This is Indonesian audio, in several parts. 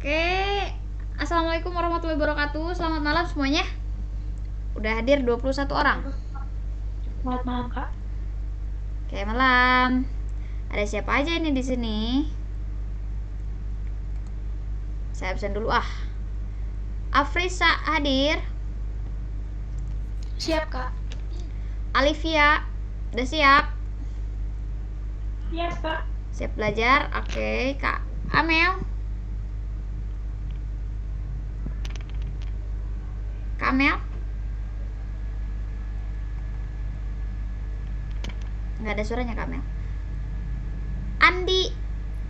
Oke, Assalamualaikum warahmatullahi wabarakatuh. Selamat malam semuanya. Udah hadir 21 orang. Selamat malam, Kak. Oke, malam. Ada siapa aja ini di sini? Saya absen dulu ah. Afrisa hadir. Siap, Kak. Alivia, udah siap? Siap, Kak. Siap belajar? Oke, Kak Amel. Kak Amel? Nggak ada suaranya Kak Amel. Andi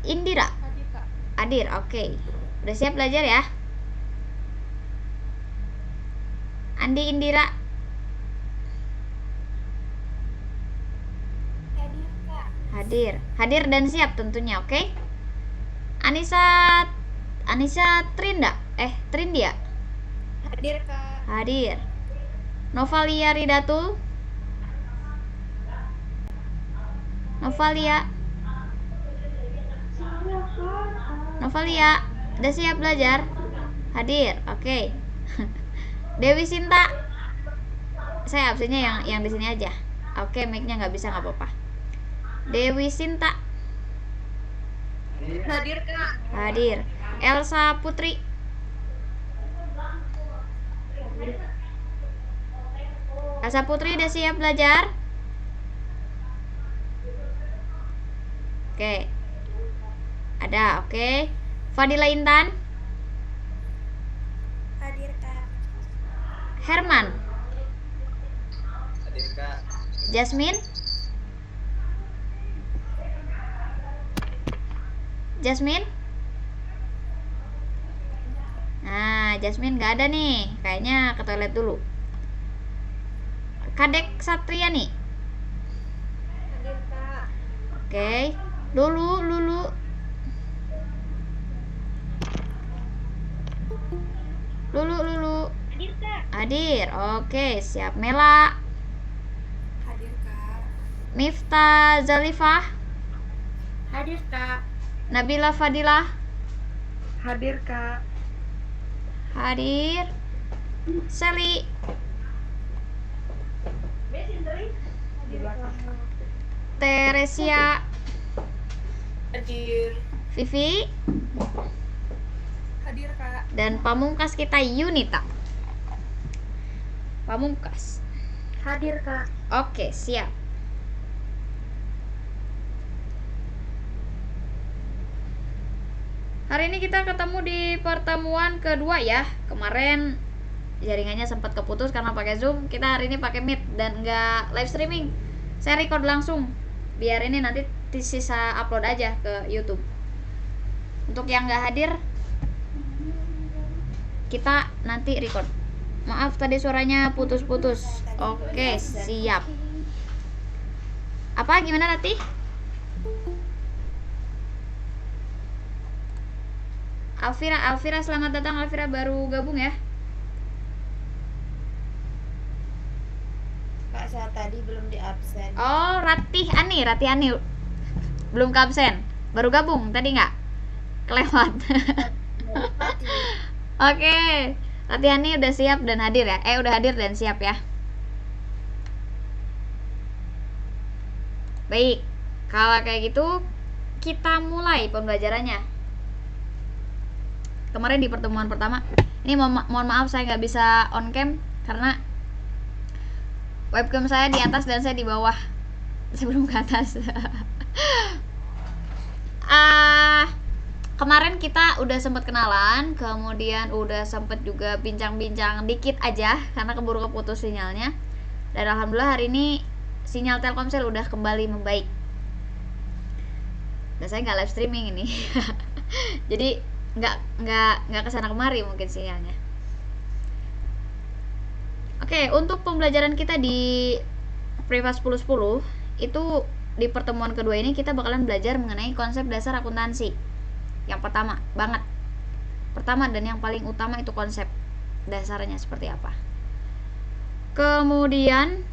Indira. Hadir, Kak. Hadir, oke. Udah siap belajar ya? Andi Indira. Hadir, Kak. Hadir dan siap tentunya, oke? Anissa Trindia. Hadir, Kak. Hadir. Novalia Ridatul. Novalia, udah siap belajar? Hadir, oke. Dewi Sinta. Saya absennya yang di sini aja. Oke, mic-nya nggak bisa, nggak apa-apa. Dewi Sinta. Hadir, Kak. Hadir. Elsa Putri. Elsa Putri udah siap belajar? Oke. Ada, oke. Fadila Intan. Hadir, Kak. Herman. Hadir, Kak. Jasmine. Nah, Jasmine nggak ada nih. Kayaknya ke toilet dulu. Kadek Satriani. Hadir, Kak. Oke. Lulu. Hadir, Kak. Hadir. Oke, siap. Mela. Hadir, Kak. Miftah Zalifah. Hadir, Kak. Nabila Fadilah. Hadir, Kak. Hadir. Sally. Teresia. Hadir. Vivi. Hadir, Kak. Dan pamungkas kita Yunita. Pamungkas. Hadir, Kak. Oke, siap. Hari ini kita ketemu di pertemuan kedua ya. Kemarin jaringannya sempat keputus karena pakai Zoom. Kita hari ini pakai Meet dan nggak live streaming. Saya record langsung. Biar ini nanti sisa upload aja ke YouTube. Untuk yang nggak hadir, kita nanti record. Maaf tadi suaranya putus-putus. Oke, siap. Apa gimana Rati? Alvira selamat datang. Alvira baru gabung ya. Kak, saat tadi belum di absen. Oh, Rati Ani belum ke absen. Baru gabung tadi nggak? Kelewat. Oke. Rati Ani udah siap dan hadir ya? Udah hadir dan siap ya. Baik. Kalau kayak gitu kita mulai pembelajarannya. Kemarin di pertemuan pertama, ini mohon maaf saya nggak bisa on cam karena webcam saya di atas dan saya di bawah, sebelum ke atas. Kemarin kita udah sempet kenalan, kemudian udah sempet juga bincang-bincang dikit aja karena keburu keputus sinyalnya. Dan alhamdulillah hari ini sinyal Telkomsel udah kembali membaik. Dan saya nggak live streaming ini, jadi nggak kesana kemari mungkin sinyalnya. Oke, untuk pembelajaran kita di Priva 1010 itu di pertemuan kedua ini kita bakalan belajar mengenai konsep dasar akuntansi. Yang pertama dan yang paling utama itu konsep dasarnya seperti apa. Kemudian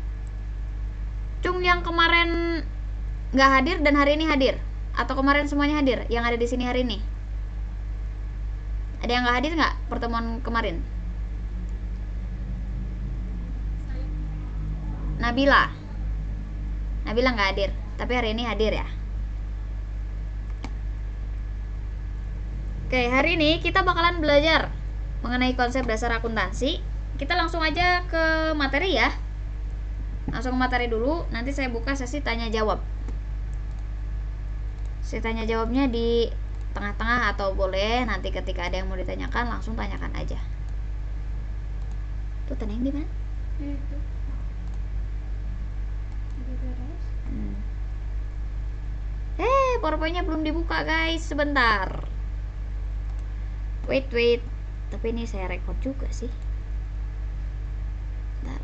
Cung yang kemarin nggak hadir dan hari ini hadir, atau kemarin semuanya hadir yang ada di sini hari ini? Ada yang nggak hadir nggak pertemuan kemarin? Nabila nggak hadir, tapi hari ini hadir ya. Oke, hari ini kita bakalan belajar mengenai konsep dasar akuntansi. Kita langsung aja ke materi ya. Langsung ke materi dulu, nanti saya buka sesi tanya jawab. Sesi tanya jawabnya di tengah-tengah atau boleh nanti ketika ada yang mau ditanyakan langsung tanyakan aja. Tuh tenang di mana? PowerPoint-nya belum dibuka guys, sebentar. Wait. Tapi ini saya record juga sih. Bentar.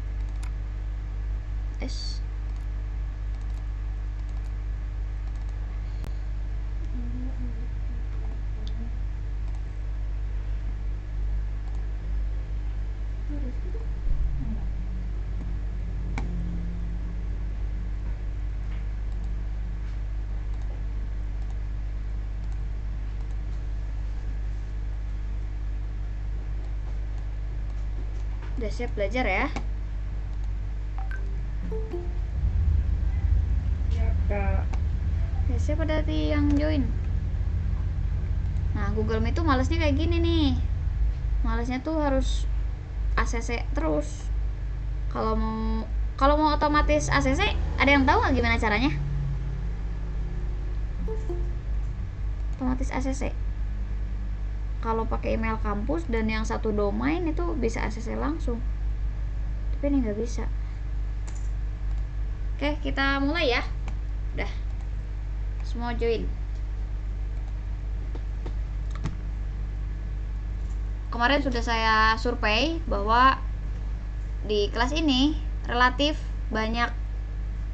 Udah siap belajar ya? Ya kak. Ya, siapa tadi yang join? Nah, Google Meet tuh malesnya kayak gini nih. Malesnya tuh harus ACC terus. Kalau mau otomatis ACC, ada yang tahu nggak gimana caranya? Otomatis ACC. Kalau pakai email kampus dan yang satu domain itu bisa ACC langsung. Tapi ini nggak bisa. Oke, kita mulai ya. Udah. Semua join. Kemarin sudah saya survei bahwa di kelas ini relatif banyak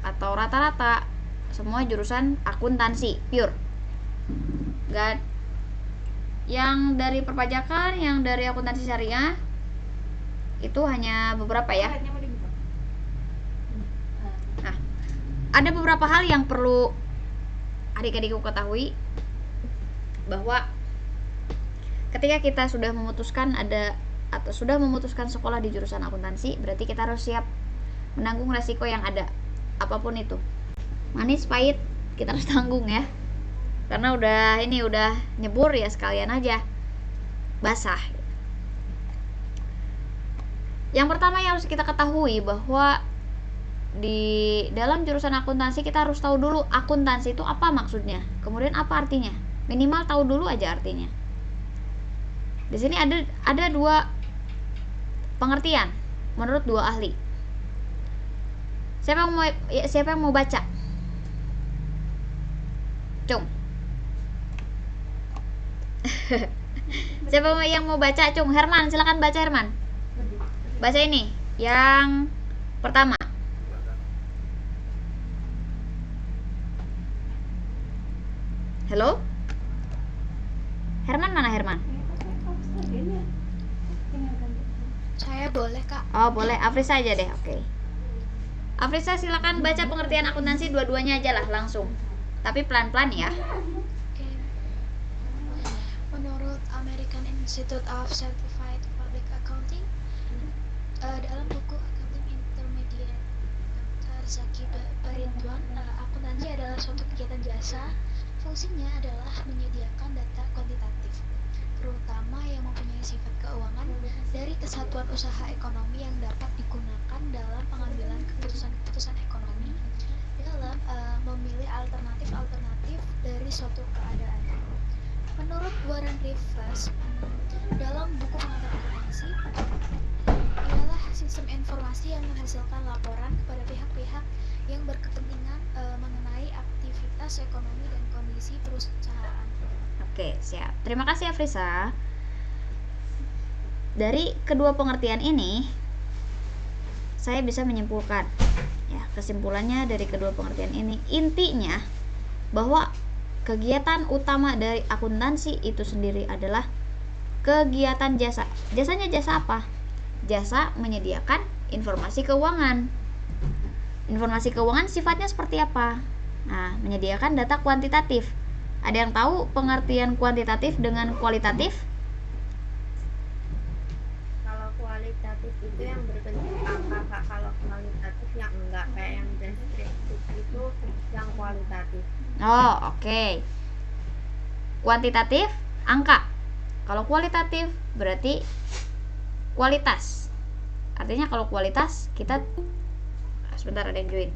atau rata-rata semua jurusan akuntansi pure. Gak yang dari perpajakan, yang dari akuntansi syariah itu hanya beberapa ya. Nah, ada beberapa hal yang perlu adik-adikku ketahui, bahwa ketika kita sudah memutuskan sekolah di jurusan akuntansi, berarti kita harus siap menanggung resiko yang ada, apapun itu. Manis pahit kita harus tanggung ya. Karena udah nyebur ya, sekalian aja basah. Yang pertama yang harus kita ketahui bahwa di dalam jurusan akuntansi kita harus tahu dulu akuntansi itu apa maksudnya, kemudian apa artinya. Minimal tahu dulu aja artinya. Di sini ada dua pengertian menurut dua ahli. Siapa yang mau baca? Cung. Siapa yang mau baca? Cung. Herman, silakan baca Herman. Baca ini yang pertama. Halo? Herman mana Herman? Saya boleh kak. Oh boleh, Afrisa aja deh, oke. Afrisa silakan baca pengertian akuntansi dua-duanya aja lah langsung. Tapi pelan-pelan ya. Oke. Menurut American Institute of Certified Public Accounting, dalam buku Accounting Intermediate Dr. Zaki Baridwan, akuntansi adalah suatu kegiatan jasa. Fungsinya adalah menyediakan data kuantitatif, terutama yang mempunyai sifat keuangan dari kesatuan usaha ekonomi yang dapat digunakan dalam pengambilan keputusan-keputusan ekonomi dalam memilih alternatif dari suatu keadaan. Menurut Warren Rivers, dalam buku pengantar akuntansi ialah sistem informasi yang menghasilkan laporan kepada pihak-pihak yang berkepentingan mengenai aktivitas ekonomi dan kondisi perusahaan. Oke, siap. Terima kasih Afrisa. Dari kedua pengertian ini, saya bisa menyimpulkan, ya, kesimpulannya dari kedua pengertian ini, intinya bahwa kegiatan utama dari akuntansi itu sendiri adalah kegiatan jasa. Jasanya jasa apa? Jasa menyediakan informasi keuangan. Informasi keuangan sifatnya seperti apa? Nah, menyediakan data kuantitatif. Ada yang tahu pengertian kuantitatif dengan kualitatif? itu yang berbentuk angka Kak, kalau kualitatif yang enggak, kayak yang deskriptif itu yang kualitatif. Oh, oke. Kuantitatif angka. Kalau kualitatif berarti kualitas. Artinya kalau kualitas kita sebentar, ada yang join.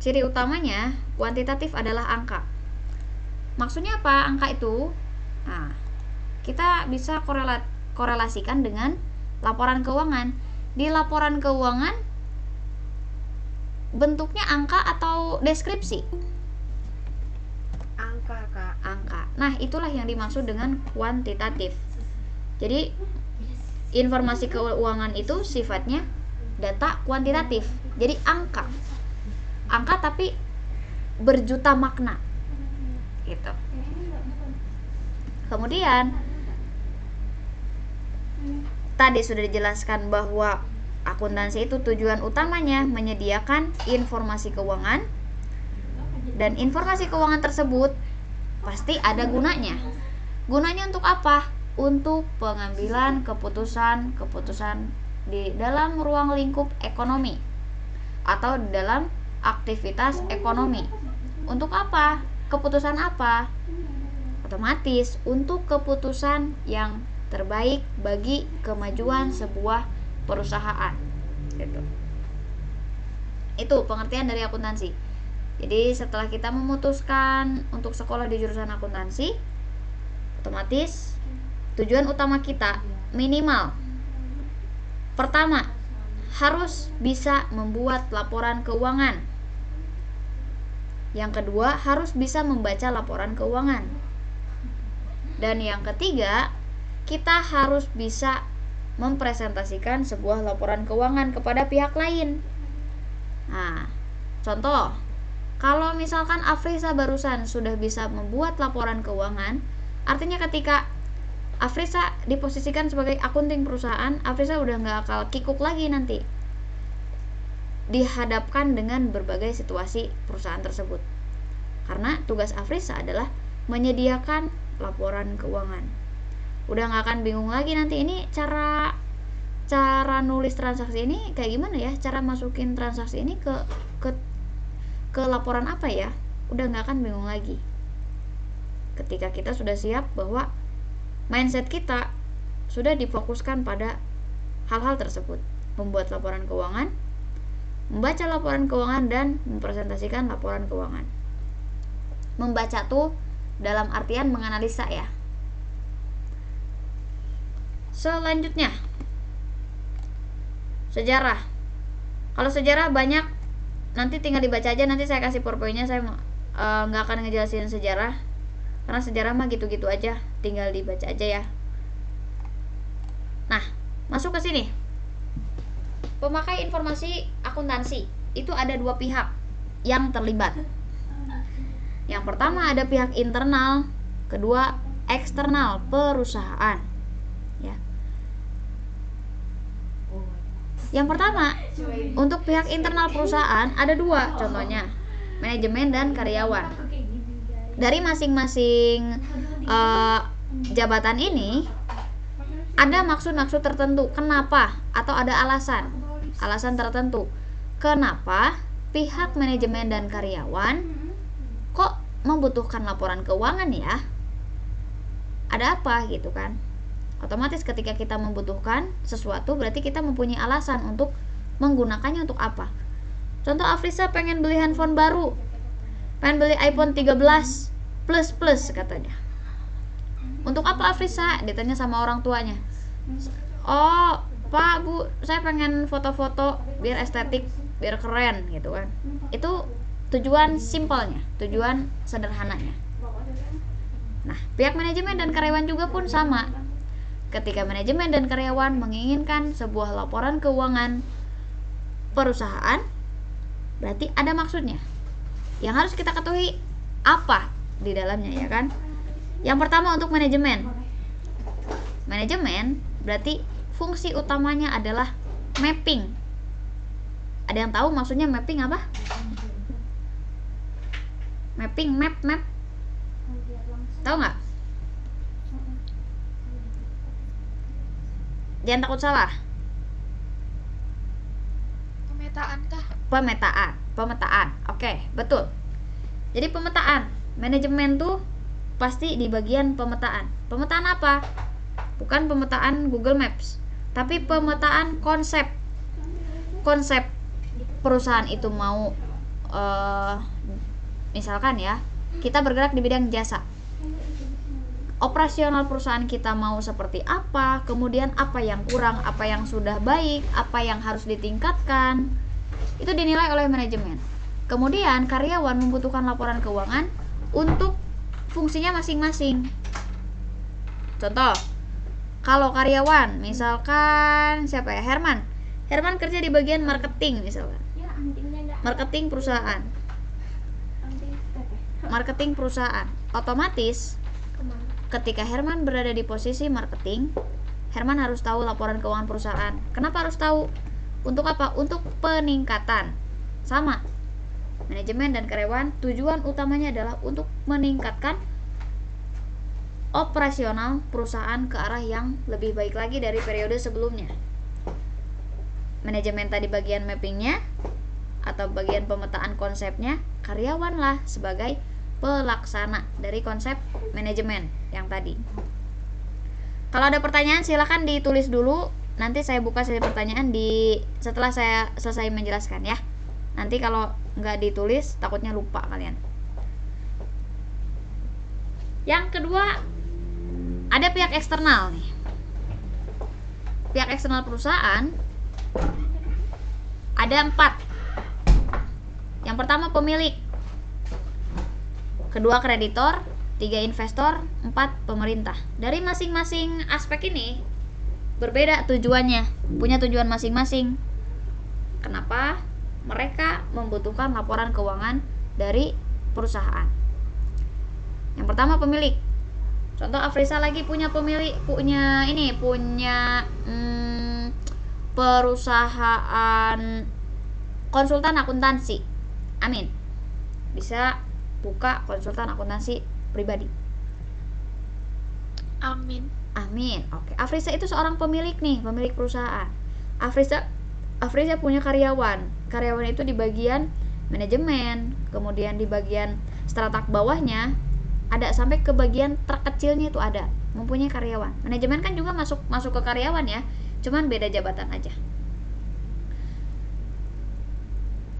Ciri utamanya kuantitatif adalah angka. Maksudnya apa angka itu? Nah, kita bisa korelasikan dengan laporan keuangan. Di laporan keuangan bentuknya angka atau deskripsi? Angka Kak. Angka. Nah, itulah yang dimaksud dengan kuantitatif. Jadi informasi keuangan itu sifatnya data kuantitatif. Jadi angka tapi berjuta makna gitu. Kemudian tadi sudah dijelaskan bahwa akuntansi itu tujuan utamanya menyediakan informasi keuangan, dan informasi keuangan tersebut pasti ada gunanya. Gunanya untuk apa? Untuk pengambilan keputusan di dalam ruang lingkup ekonomi atau di dalam aktivitas ekonomi. Untuk apa? Keputusan apa? Otomatis untuk keputusan yang terbaik bagi kemajuan sebuah perusahaan gitu. Itu pengertian dari akuntansi. Jadi setelah kita memutuskan untuk sekolah di jurusan akuntansi, otomatis tujuan utama kita minimal pertama harus bisa membuat laporan keuangan. Yang kedua, harus bisa membaca laporan keuangan. Dan yang ketiga, kita harus bisa mempresentasikan sebuah laporan keuangan kepada pihak lain. Nah, contoh, kalau misalkan Afrisa barusan sudah bisa membuat laporan keuangan, artinya ketika Afrisa diposisikan sebagai akunting perusahaan, Afrisa udah nggak akal kikuk lagi nanti dihadapkan dengan berbagai situasi perusahaan tersebut, karena tugas Afrisa adalah menyediakan laporan keuangan. Udah nggak akan bingung lagi nanti ini cara nulis transaksi ini kayak gimana ya, cara masukin transaksi ini ke laporan apa ya, udah nggak akan bingung lagi ketika kita sudah siap bahwa mindset kita sudah difokuskan pada hal-hal tersebut, membuat laporan keuangan, membaca laporan keuangan, dan mempresentasikan laporan keuangan. Membaca tuh dalam artian menganalisa ya. Selanjutnya, sejarah. Kalau sejarah banyak, nanti tinggal dibaca aja, nanti saya kasih PowerPoint-nya. Saya nggak akan ngejelasin sejarah, karena sejarah mah gitu-gitu aja, tinggal dibaca aja ya. Nah, masuk ke sini. Pemakai informasi akuntansi itu ada dua pihak yang terlibat. Yang pertama ada pihak internal, kedua eksternal perusahaan. Ya. Yang pertama, untuk pihak internal perusahaan ada dua, contohnya manajemen dan karyawan. Dari masing-masing jabatan ini ada maksud-maksud tertentu. Kenapa? Atau ada alasan tertentu kenapa pihak manajemen dan karyawan kok membutuhkan laporan keuangan ya, ada apa gitu kan. Otomatis ketika kita membutuhkan sesuatu berarti kita mempunyai alasan untuk menggunakannya untuk apa. Contoh, Afrisa pengen beli handphone baru, pengen beli iPhone 13 plus katanya. Untuk apa Afrisa? Ditanya sama orang tuanya. Oh Pak, Bu, saya pengen foto-foto biar estetik, biar keren gitu kan. Itu tujuan simpelnya, tujuan sederhananya. Nah, pihak manajemen dan karyawan juga pun sama. Ketika manajemen dan karyawan menginginkan sebuah laporan keuangan perusahaan, berarti ada maksudnya. Yang harus kita ketahui apa di dalamnya ya kan. Yang pertama untuk manajemen. Manajemen berarti fungsi utamanya adalah mapping. Ada yang tahu maksudnya mapping apa? Mapping, map. Tahu nggak? Jangan takut salah. Pemetaan kah? Pemetaan. Oke, betul. Jadi pemetaan, manajemen tuh pasti di bagian pemetaan. Pemetaan apa? Bukan pemetaan Google Maps, tapi pemetaan konsep. Konsep perusahaan itu mau misalkan ya, kita bergerak di bidang jasa. Operasional perusahaan kita mau seperti apa, kemudian apa yang kurang, apa yang sudah baik, apa yang harus ditingkatkan, itu dinilai oleh manajemen. Kemudian karyawan membutuhkan laporan keuangan untuk fungsinya masing-masing. Contoh, kalau karyawan misalkan siapa ya, Herman kerja di bagian marketing misalkan, marketing perusahaan, otomatis ketika Herman berada di posisi marketing, Herman harus tahu laporan keuangan perusahaan. Kenapa harus tahu? Untuk apa? Untuk peningkatan. Sama, manajemen dan karyawan tujuan utamanya adalah untuk meningkatkan operasional perusahaan ke arah yang lebih baik lagi dari periode sebelumnya. Manajemen tadi bagian mappingnya atau bagian pemetaan konsepnya, karyawanlah sebagai pelaksana dari konsep manajemen yang tadi. Kalau ada pertanyaan silakan ditulis dulu, nanti saya buka sesi pertanyaan setelah saya selesai menjelaskan ya. Nanti kalau nggak ditulis takutnya lupa kalian. Yang kedua, ada pihak eksternal nih. Pihak eksternal perusahaan ada 4. Yang pertama pemilik, kedua kreditor, 3 investor, 4 pemerintah. Dari masing-masing aspek ini berbeda tujuannya, punya tujuan masing-masing. Kenapa mereka membutuhkan laporan keuangan dari perusahaan? Yang pertama pemilik. Contoh Afrisa lagi punya perusahaan konsultan akuntansi. Amin. Bisa buka konsultan akuntansi pribadi. Amin. Oke. Afrisa itu seorang pemilik nih, pemilik perusahaan. Afrisa punya karyawan. Karyawan itu di bagian manajemen, kemudian di bagian strata bawahnya ada sampai ke bagian terkecilnya itu ada, mempunyai karyawan. Manajemen kan juga masuk ke karyawan ya, cuman beda jabatan aja.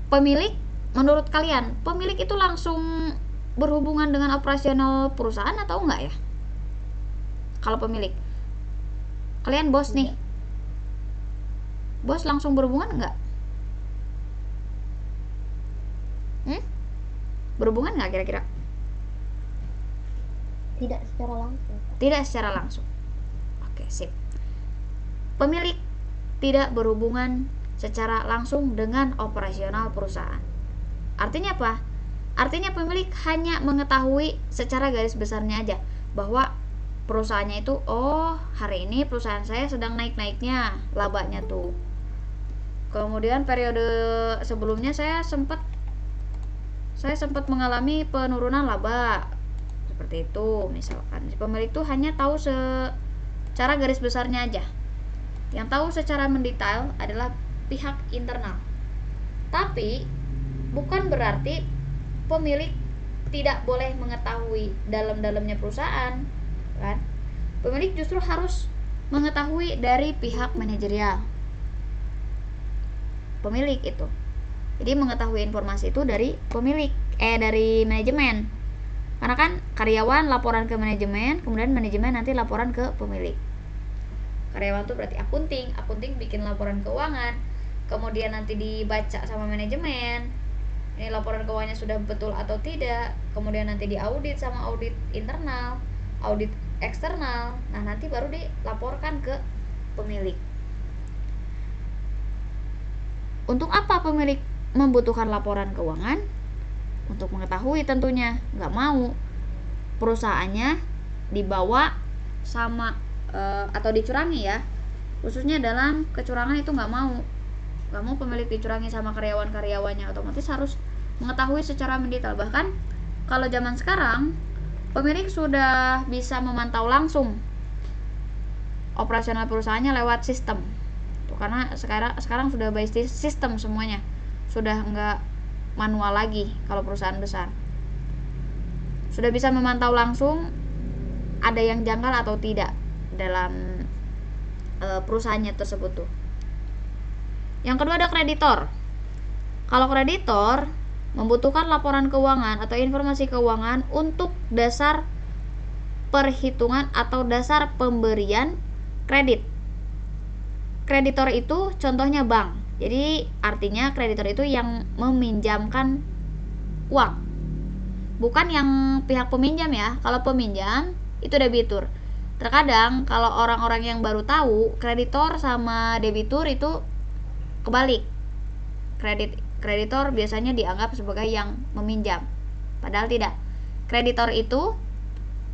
Pemilik, menurut kalian, pemilik itu langsung berhubungan dengan operasional perusahaan atau enggak ya? Kalau pemilik, kalian bos nih, bos langsung berhubungan enggak? Berhubungan enggak kira-kira? Tidak secara langsung. Oke, sip. Pemilik tidak berhubungan secara langsung dengan operasional perusahaan. Artinya apa? Artinya pemilik hanya mengetahui secara garis besarnya aja bahwa perusahaannya itu, oh hari ini perusahaan saya sedang naik-naiknya labanya tuh. Kemudian periode sebelumnya saya sempat mengalami penurunan laba. Seperti itu misalkan. Pemilik tuh hanya tahu secara garis besarnya aja. Yang tahu secara mendetail adalah pihak internal. Tapi bukan berarti pemilik tidak boleh mengetahui dalam-dalamnya perusahaan, kan? Pemilik justru harus mengetahui dari pihak manajerial. Pemilik itu. Jadi mengetahui informasi itu dari dari manajemen. Karena kan karyawan laporan ke manajemen, kemudian manajemen nanti laporan ke pemilik. Karyawan itu berarti akunting bikin laporan keuangan, kemudian nanti dibaca sama manajemen. Ini laporan keuangannya sudah betul atau tidak, kemudian nanti diaudit sama audit internal, audit eksternal. Nah, nanti baru dilaporkan ke pemilik. Untuk apa pemilik membutuhkan laporan keuangan? Untuk mengetahui tentunya, nggak mau perusahaannya dibawa sama atau dicurangi ya. Khususnya dalam kecurangan itu nggak mau pemilik dicurangi sama karyawan-karyawannya, otomatis harus mengetahui secara mendetail. Bahkan kalau zaman sekarang pemilik sudah bisa memantau langsung operasional perusahaannya lewat sistem. Tuh, karena sekarang sudah by sistem semuanya. Sudah enggak manual lagi kalau perusahaan besar. Sudah bisa memantau langsung ada yang janggal atau tidak dalam perusahaannya tersebut tuh. Yang kedua ada kreditor. Kalau kreditor membutuhkan laporan keuangan atau informasi keuangan untuk dasar perhitungan atau dasar pemberian kredit. Kreditor itu contohnya bank. Jadi artinya kreditor itu yang meminjamkan uang, bukan yang pihak peminjam ya. Kalau peminjam itu debitur. Terkadang kalau orang-orang yang baru tahu, kreditor sama debitur itu kebalik. Kreditor biasanya dianggap sebagai yang meminjam, padahal tidak. Kreditor itu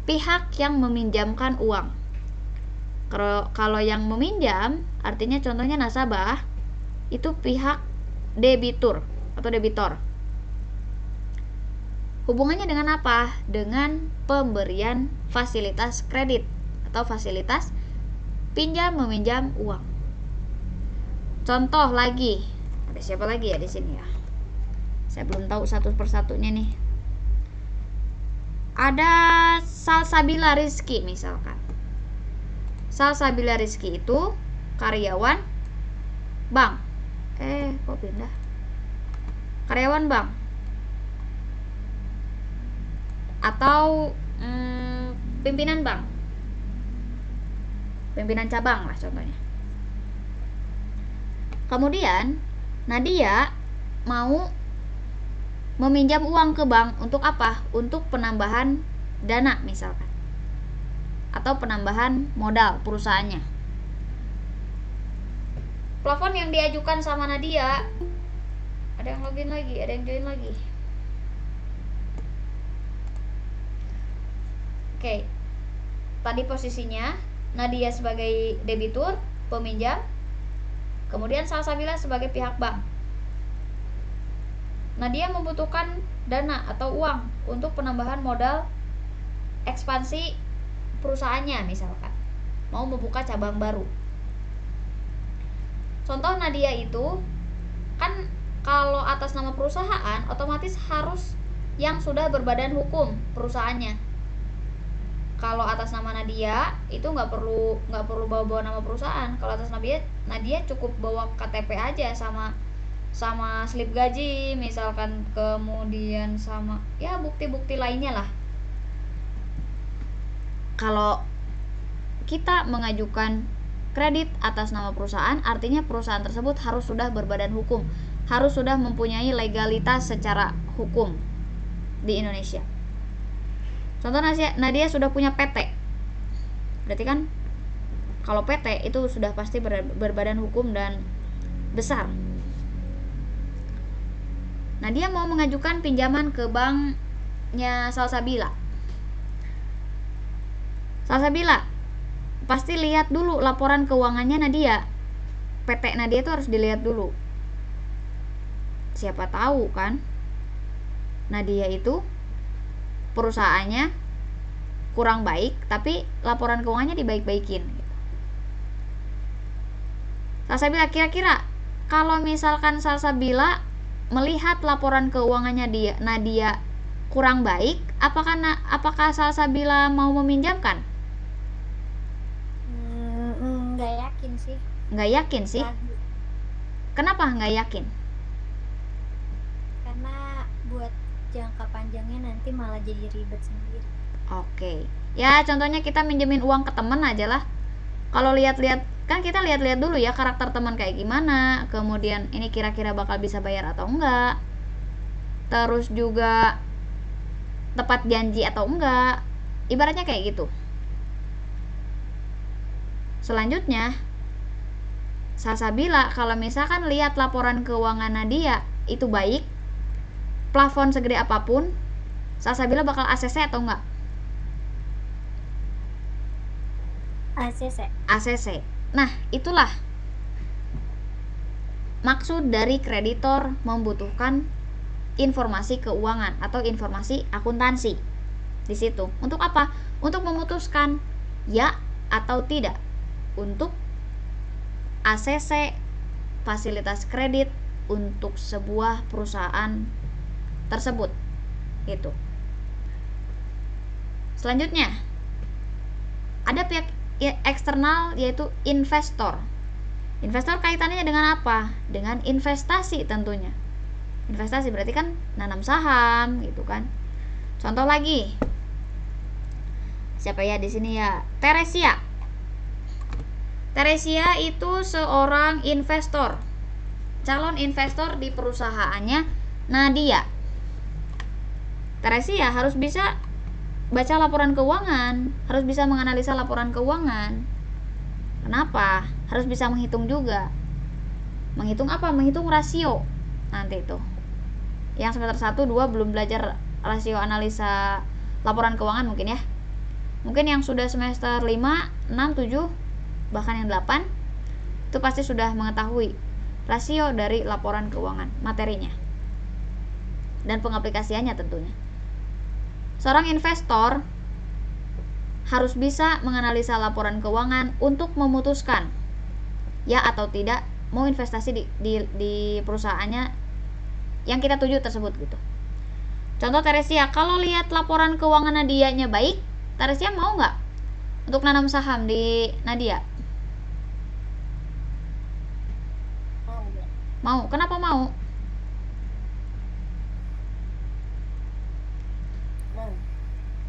pihak yang meminjamkan uang. Kalau yang meminjam, artinya contohnya nasabah, itu pihak debitur atau debitor. Hubungannya dengan apa? Dengan pemberian fasilitas kredit atau fasilitas pinjam meminjam uang. Contoh lagi, ada siapa lagi ya di sini ya? Saya belum tahu satu persatunya nih. Ada Salsabila Rizky misalkan. Salsabila Rizky itu karyawan bank. Kok pindah? Karyawan bank. Atau pimpinan bank. Pimpinan cabang lah contohnya. Kemudian Nadia mau meminjam uang ke bank untuk apa? Untuk penambahan dana misalkan, atau penambahan modal perusahaannya. Plafon yang diajukan sama Nadia, ada yang login lagi, ada yang join lagi. Oke, tadi posisinya Nadia sebagai debitur, peminjam, kemudian Salsabila sebagai pihak bank. Nadia membutuhkan dana atau uang untuk penambahan modal ekspansi perusahaannya misalkan, mau membuka cabang baru. Contoh Nadia itu kan kalau atas nama perusahaan otomatis harus yang sudah berbadan hukum perusahaannya. Kalau atas nama Nadia itu nggak perlu bawa nama perusahaan. Kalau atas Nadia cukup bawa KTP aja sama slip gaji misalkan, kemudian sama ya bukti-bukti lainnya lah. Kalau kita mengajukan kredit atas nama perusahaan, artinya perusahaan tersebut harus sudah berbadan hukum, harus sudah mempunyai legalitas secara hukum di Indonesia. Contoh Nadia sudah punya PT, berarti kan kalau PT itu sudah pasti berbadan hukum dan besar. Nadia mau mengajukan pinjaman ke banknya Salsabila. Salsabila pasti lihat dulu laporan keuangannya Nadia. PT Nadia itu harus dilihat dulu. Siapa tahu kan Nadia itu perusahaannya kurang baik, tapi laporan keuangannya dibaik-baikin. Salsabila, kira-kira kalau misalkan Salsabila melihat laporan keuangannya Nadia kurang baik, apakah Salsabila mau meminjamkan? Nggak yakin sih. Nggak yakin sih. Kenapa nggak yakin? Karena buat jangka panjangnya nanti malah jadi ribet sendiri. Oke. Ya contohnya kita minjemin uang ke teman aja lah. Kalau lihat-lihat kan kita lihat-lihat dulu ya karakter teman kayak gimana, kemudian ini kira-kira bakal bisa bayar atau enggak, terus juga tepat janji atau enggak, ibaratnya kayak gitu. Selanjutnya Salsabila kalau misalkan lihat laporan keuangan Nadia itu baik, plafon segede apapun, Salsabila bakal ACC atau enggak? ACC. Nah, itulah maksud dari kreditor membutuhkan informasi keuangan atau informasi akuntansi di situ. Untuk apa? Untuk memutuskan ya atau tidak untuk ACC, fasilitas kredit untuk sebuah perusahaan tersebut. Gitu. Selanjutnya, ada pihak eksternal yaitu investor. Investor kaitannya dengan apa? Dengan investasi tentunya. Investasi berarti kan nanam saham gitu kan. Contoh lagi. Siapa ya di sini ya? Teresia. Teresia itu seorang investor. Calon investor di perusahaannya Nadia. Teresia harus bisa baca laporan keuangan, harus bisa menganalisa laporan keuangan. Kenapa? Harus bisa menghitung juga. Menghitung apa? Menghitung rasio. Nanti itu. Yang semester 1, 2 belum belajar rasio analisa laporan keuangan mungkin ya. Mungkin yang sudah semester 5, 6, 7, bahkan yang 8 itu pasti sudah mengetahui rasio dari laporan keuangan, materinya dan pengaplikasiannya tentunya. Seorang investor harus bisa menganalisa laporan keuangan untuk memutuskan ya atau tidak mau investasi di perusahaannya yang kita tuju tersebut gitu. Contoh Teresia, kalau lihat laporan keuangan Nadia-nya baik, Teresia mau nggak untuk nanam saham di Nadia? Mau. Kenapa mau?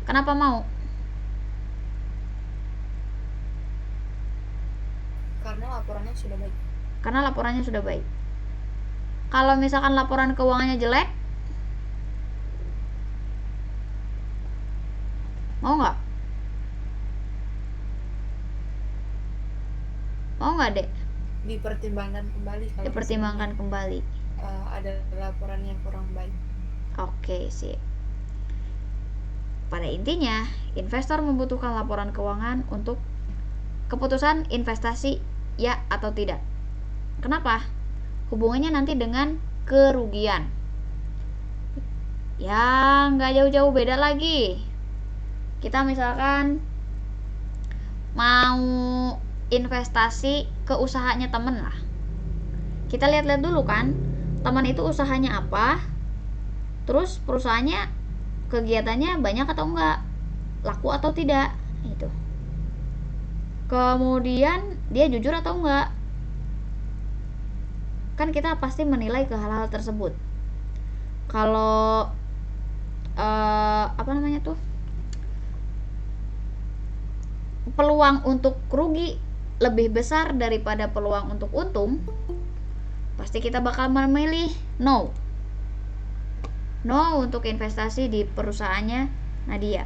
Kenapa mau? Karena laporannya sudah baik. Karena laporannya sudah baik. Kalau misalkan laporan keuangannya jelek, mau nggak? Mau nggak, Dek? Dipertimbangkan kembali. Dipertimbangkan kembali. Ada laporan yang kurang baik. Oke, sip. Pada intinya, investor membutuhkan laporan keuangan untuk keputusan investasi ya atau tidak. Kenapa? Hubungannya nanti dengan kerugian. Ya, nggak jauh-jauh beda lagi. Kita misalkan mau investasi ke usahanya temen lah. Kita lihat-lihat dulu kan, teman itu usahanya apa, terus perusahaannya kegiatannya banyak atau enggak, laku atau tidak, itu. Kemudian dia jujur atau enggak, kan kita pasti menilai ke hal-hal tersebut. Kalau peluang untuk rugi lebih besar daripada peluang untuk untung, pasti kita bakal memilih no untuk investasi di perusahaannya Nadia.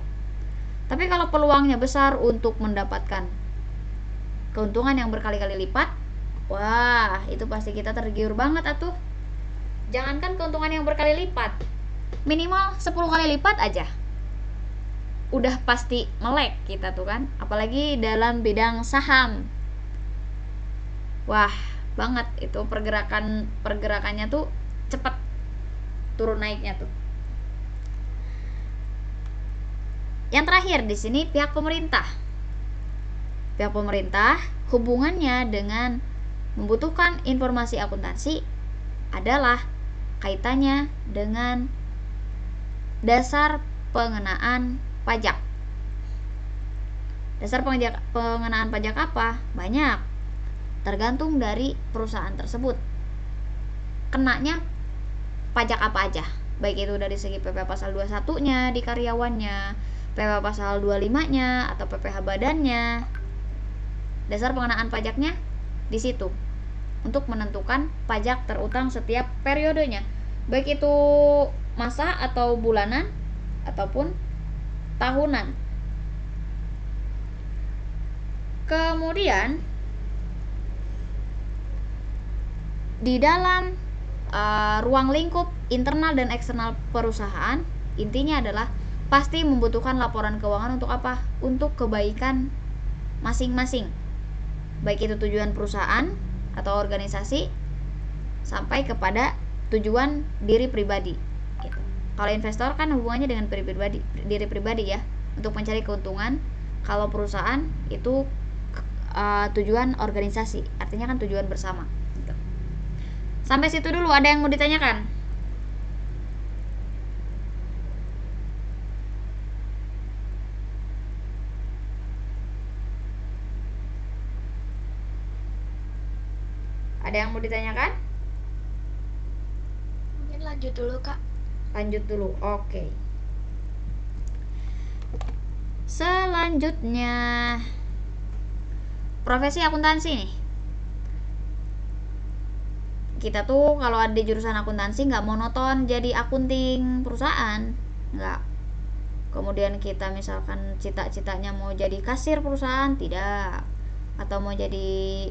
Tapi kalau peluangnya besar untuk mendapatkan keuntungan yang berkali-kali lipat, wah, itu pasti kita tergiur banget atuh. Jangankan keuntungan yang berkali lipat, minimal 10 kali lipat aja udah pasti melek kita tuh kan. Apalagi dalam bidang saham, wah banget itu pergerakannya tuh cepat turun naiknya tuh. Yang terakhir di sini pihak pemerintah. Pihak pemerintah hubungannya dengan membutuhkan informasi akuntansi adalah kaitannya dengan dasar pengenaan pajak. Dasar pengenaan pajak apa? Banyak. Tergantung dari perusahaan tersebut. Kenanya pajak apa aja? Baik itu dari segi PP pasal 21-nya di karyawannya, PP pasal 25-nya atau PPh badannya. Dasar pengenaan pajaknya di situ untuk menentukan pajak terutang setiap periodenya, baik itu masa atau bulanan ataupun tahunan. Kemudian di dalam ruang lingkup internal dan eksternal perusahaan, intinya adalah pasti membutuhkan laporan keuangan untuk apa? Untuk kebaikan masing-masing, baik itu tujuan perusahaan atau organisasi sampai kepada tujuan diri pribadi gitu. Kalau investor kan hubungannya dengan diri pribadi ya, untuk mencari keuntungan. Kalau perusahaan itu tujuan organisasi, artinya kan tujuan bersama gitu. Sampai situ dulu, ada yang mau ditanyakan? Ada yang mau ditanyakan? Mungkin lanjut dulu Kak. Lanjut dulu, oke. Selanjutnya profesi akuntansi nih. Kita tuh kalau ada di jurusan akuntansi nggak monoton jadi akunting perusahaan, nggak. Kemudian kita misalkan cita-citanya mau jadi kasir perusahaan, tidak. Atau mau jadi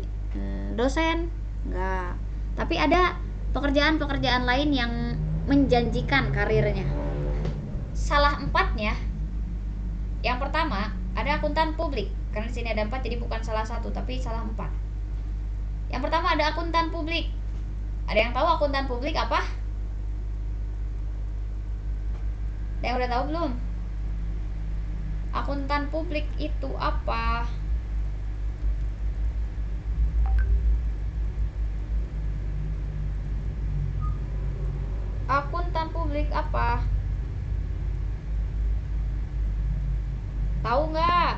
dosen, nggak. Tapi ada pekerjaan-pekerjaan lain yang menjanjikan karirnya. Salah 4-nya. Yang pertama, ada akuntan publik. Karena di sini ada 4, jadi bukan salah 1, tapi salah 4. Yang pertama ada akuntan publik. Ada yang tahu akuntan publik apa? Ada yang udah tahu belum? Akuntan publik itu apa? Akuntan publik apa? Tahu nggak?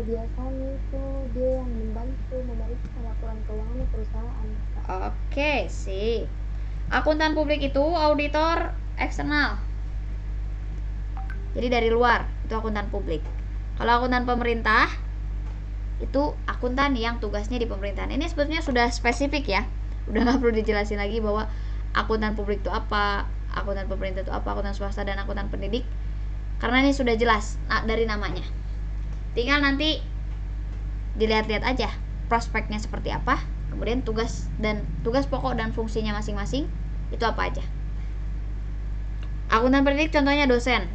Biasanya itu dia yang membantu memeriksa laporan keuangan perusahaan. Oke, sip. Akuntan publik itu auditor eksternal. Jadi dari luar, itu akuntan publik. Kalau akuntan pemerintah, itu akuntan yang tugasnya di pemerintahan. Ini sebetulnya sudah spesifik ya. Udah nggak perlu dijelasin lagi bahwa akuntan publik itu apa, akuntan pemerintah itu apa, akuntan swasta dan akuntan pendidik. Karena ini sudah jelas dari namanya. Tinggal nanti dilihat-lihat aja prospeknya seperti apa, kemudian tugas pokok dan fungsinya masing-masing itu apa aja. Akuntan pendidik contohnya dosen.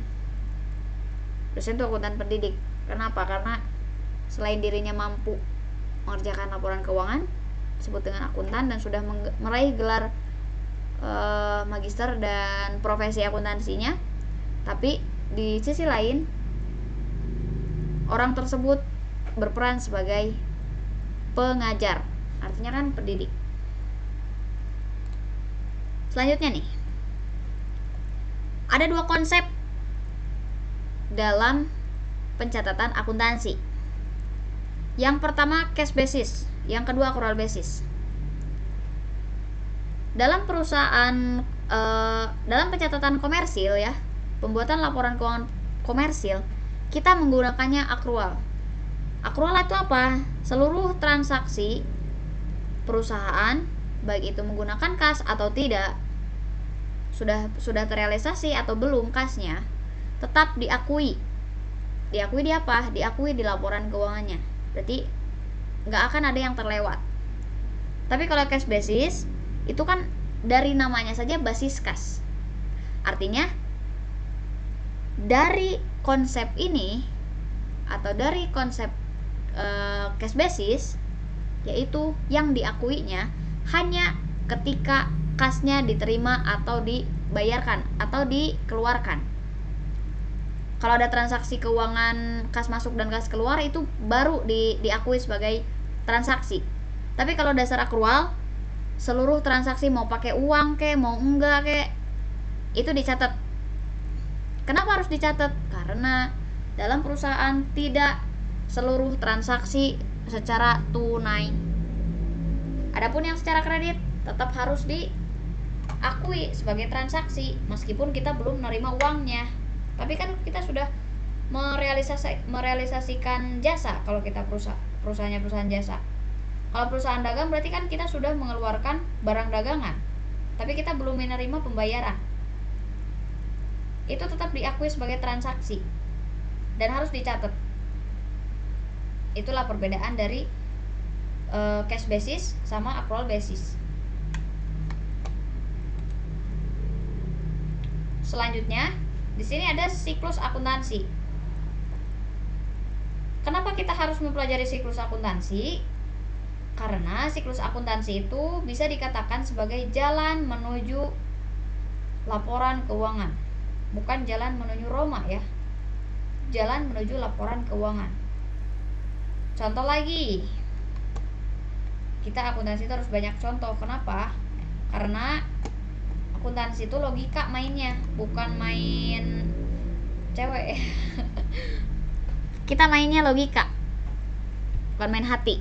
Dosen itu akuntan pendidik. Kenapa? Karena selain dirinya mampu mengerjakan laporan keuangan, disebut dengan akuntan dan sudah meraih gelar magister dan profesi akuntansinya, tapi di sisi lain orang tersebut berperan sebagai pengajar, artinya kan pendidik. Selanjutnya nih, ada 2 konsep dalam pencatatan akuntansi. Yang pertama cash basis, yang kedua accrual basis. Dalam perusahaan, dalam pencatatan komersil ya, pembuatan laporan keuangan komersil, kita menggunakannya accrual. Accrual itu apa? Seluruh transaksi perusahaan, baik itu menggunakan kas atau tidak, sudah terrealisasi atau belum kasnya, tetap diakui. Diakui di apa? Diakui di laporan keuangannya. Berarti nggak akan ada yang terlewat. Tapi kalau cash basis, itu kan dari namanya saja basis kas. Artinya dari konsep ini atau dari konsep cash basis, yaitu yang diakuinya hanya ketika kasnya diterima atau dibayarkan atau dikeluarkan. Kalau ada transaksi keuangan kas masuk dan kas keluar, itu baru diakui sebagai transaksi. Tapi kalau dasar accrual, seluruh transaksi mau pakai uang ke mau enggak ke, itu dicatat. Kenapa harus dicatat? Karena dalam perusahaan tidak seluruh transaksi secara tunai. Adapun yang secara kredit tetap harus diakui sebagai transaksi meskipun kita belum menerima uangnya. Tapi kan kita sudah merealisasikan jasa kalau kita perusahaannya perusahaan jasa. Kalau perusahaan dagang berarti kan kita sudah mengeluarkan barang dagangan, tapi kita belum menerima pembayaran. Itu tetap diakui sebagai transaksi dan harus dicatat. Itulah perbedaan dari cash basis sama accrual basis. Selanjutnya, di sini ada siklus akuntansi. Kenapa kita harus mempelajari siklus akuntansi? Karena siklus akuntansi itu bisa dikatakan sebagai jalan menuju laporan keuangan. bukan jalan menuju Roma ya. Jalan menuju laporan keuangan. Contoh lagi. Kita akuntansi itu harus banyak contoh. Kenapa? Karena akuntansi itu logika mainnya, bukan main cewek. Kita mainnya logika, bukan main hati.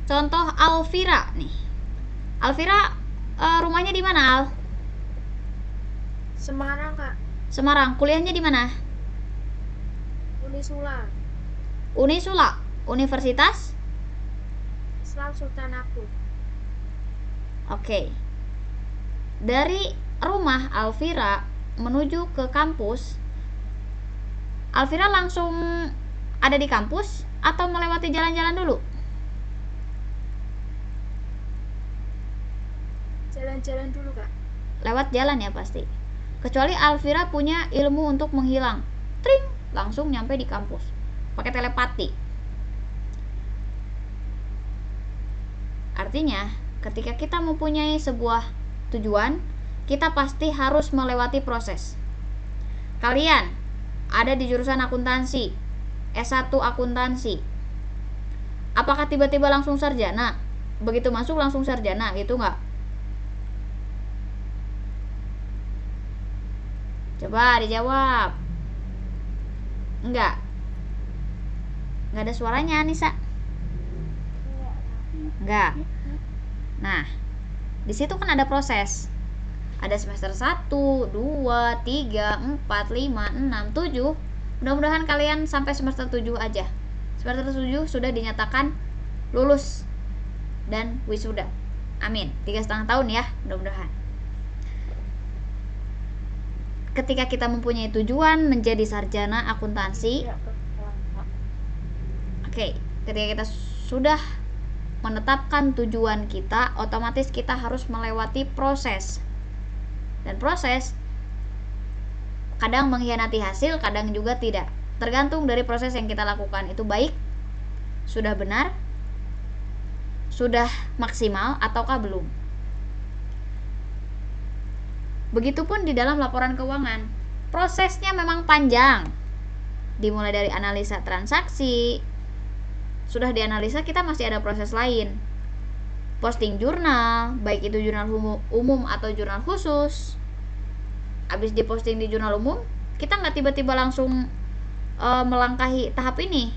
Contoh Alvira nih. Alvira rumahnya di mana, Al? Semarang, Kak. Semarang. Kuliahnya di mana? Unisula. Unisula. Universitas? Islam Sultan Agung. Oke. Dari rumah Alvira menuju ke kampus, Alvira langsung ada di kampus atau melewati jalan-jalan dulu? Jalan-jalan dulu, Kak. Lewat jalan ya pasti. Kecuali Alvira punya ilmu untuk menghilang. Tring, langsung nyampe di kampus. Pakai telepati. Artinya, ketika kita mempunyai sebuah tujuan, kita pasti harus melewati proses. Kalian ada di jurusan akuntansi, S1 akuntansi. Apakah tiba-tiba langsung sarjana? Begitu masuk langsung sarjana gitu nggak? Coba dijawab. Enggak ada suaranya, Nisa. Enggak. Nah, di situ kan ada proses. Ada semester 1, 2, 3, 4, 5, 6, 7. Mudah-mudahan kalian sampai semester 7 aja. Semester 7 sudah dinyatakan lulus dan wisuda. Amin. 3,5 tahun ya, mudah-mudahan. Ketika kita mempunyai tujuan menjadi sarjana akuntansi, ketika kita sudah menetapkan tujuan kita, otomatis kita harus melewati proses. Dan proses kadang mengkhianati hasil, kadang juga tidak. Tergantung dari proses yang kita lakukan itu baik, sudah benar, sudah maksimal, ataukah belum. Begitupun di dalam laporan keuangan. Prosesnya memang panjang. Dimulai dari analisa transaksi. Sudah dianalisa, kita masih ada proses lain. Posting jurnal, baik itu jurnal umum atau jurnal khusus. Habis diposting di jurnal umum, kita nggak tiba-tiba langsung melangkahi tahap ini.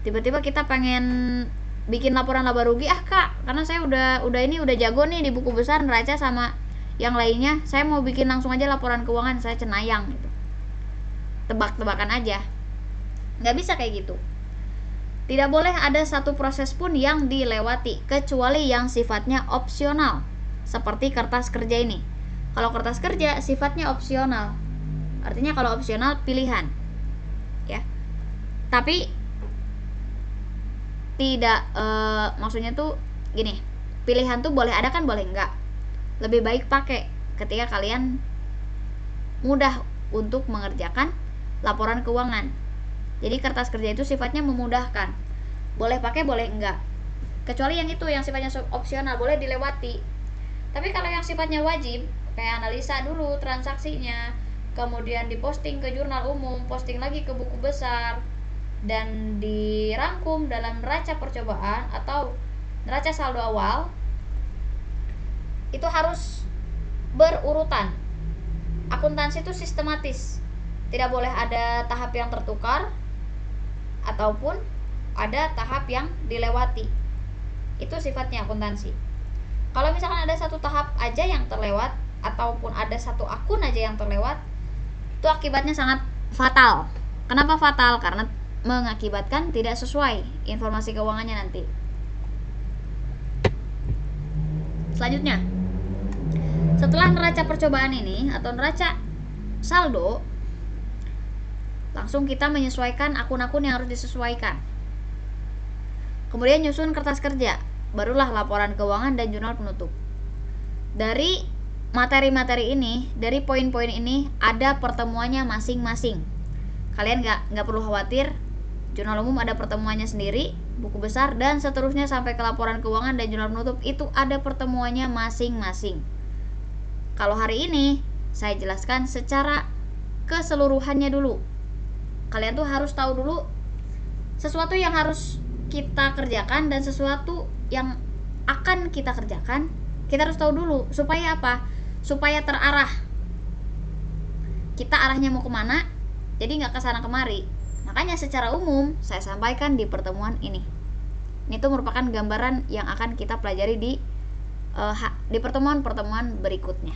Tiba-tiba kita pengen bikin laporan laba rugi, Kak, karena saya udah jago nih di buku besar, neraca sama yang lainnya, saya mau bikin langsung aja laporan keuangan, saya cenayang gitu. Tebak-tebakan aja. Nggak bisa kayak gitu. Tidak boleh ada satu proses pun yang dilewati, kecuali yang sifatnya opsional, seperti kertas kerja ini. Kalau kertas kerja sifatnya opsional, artinya kalau opsional pilihan, ya. Tapi tidak, maksudnya tuh gini, pilihan tuh boleh ada kan, boleh enggak. Lebih baik pakai ketika kalian mudah untuk mengerjakan laporan keuangan. Jadi kertas kerja itu sifatnya memudahkan. Boleh pakai, boleh enggak. Kecuali yang itu yang sifatnya opsional, boleh dilewati. Tapi kalau yang sifatnya wajib, kayak analisa dulu transaksinya, kemudian diposting ke jurnal umum, posting lagi ke buku besar, dan dirangkum dalam neraca percobaan atau neraca saldo awal, itu harus berurutan. Akuntansi itu sistematis. Tidak boleh ada tahap yang tertukar ataupun ada tahap yang dilewati. Itu sifatnya akuntansi. Kalau misalkan ada satu tahap aja yang terlewat ataupun ada satu akun aja yang terlewat, itu akibatnya sangat fatal. Kenapa fatal? Karena mengakibatkan tidak sesuai informasi keuangannya nanti. Selanjutnya, setelah neraca percobaan ini atau neraca saldo, langsung kita menyesuaikan akun-akun yang harus disesuaikan. Kemudian nyusun kertas kerja, barulah laporan keuangan dan jurnal penutup. Dari materi-materi ini, dari poin-poin ini ada pertemuannya masing-masing. Kalian nggak perlu khawatir, jurnal umum ada pertemuannya sendiri, buku besar, dan seterusnya sampai ke laporan keuangan dan jurnal penutup itu ada pertemuannya masing-masing. Kalau hari ini saya jelaskan secara keseluruhannya dulu. Kalian tuh harus tahu dulu sesuatu yang harus kita kerjakan dan sesuatu yang akan kita kerjakan. Kita harus tahu dulu supaya apa? Supaya terarah. Kita arahnya mau kemana, jadi nggak kesana kemari. Makanya secara umum saya sampaikan di pertemuan ini. Ini tuh merupakan gambaran yang akan kita pelajari di pertemuan-pertemuan berikutnya.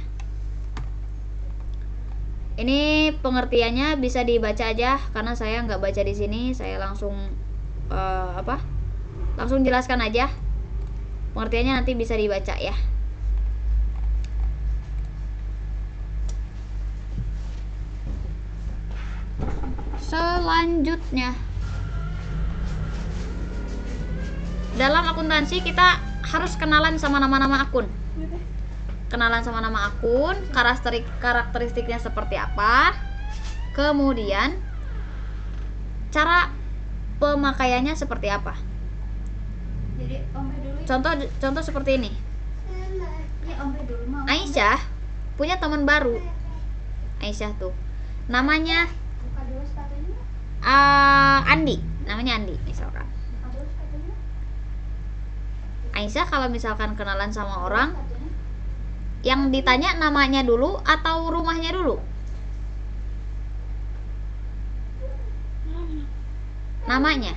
Ini pengertiannya bisa dibaca aja karena saya nggak baca di sini. Saya langsung langsung jelaskan aja. Pengertiannya nanti bisa dibaca ya. Selanjutnya, dalam akuntansi kita harus kenalan sama nama-nama akun. Kenalan sama nama akun, karakteristiknya seperti apa, kemudian cara pemakaiannya seperti apa. Jadi Om dulu. Contoh seperti ini. Ya Om dulu mau. Aisyah punya teman baru. Aisyah tuh namanya Buka dulu sepatunya. Andi, namanya Andi misalkan. Buka dulu sepatunya. Aisyah kalau misalkan kenalan sama orang, Sepatunya. yang ditanya namanya dulu atau rumahnya dulu? Namanya.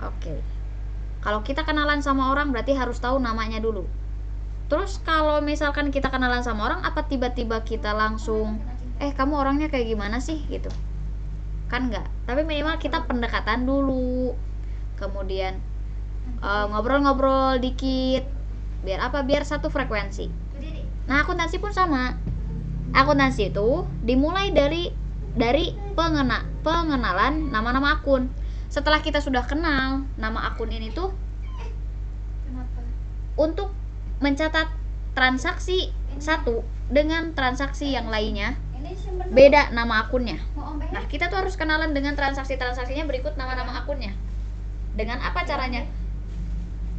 Oke. Kalau kita kenalan sama orang berarti harus tahu namanya dulu. Terus kalau misalkan kita kenalan sama orang, apa tiba-tiba kita langsung kamu orangnya kayak gimana sih gitu? Kan enggak. Tapi minimal kita pendekatan dulu. Kemudian ngobrol-ngobrol dikit. Biar apa? Biar satu frekuensi. Nah, akuntansi pun sama. Akuntansi itu dimulai dari pengenalan nama-nama akun. Setelah kita sudah kenal nama akun ini tuh, Kenapa? untuk mencatat transaksi satu dengan transaksi yang lainnya Ini simpen dulu. beda nama akunnya. Mau Om pegang? Nah, kita tuh harus kenalan dengan transaksinya berikut nama-nama akunnya. Dengan apa caranya?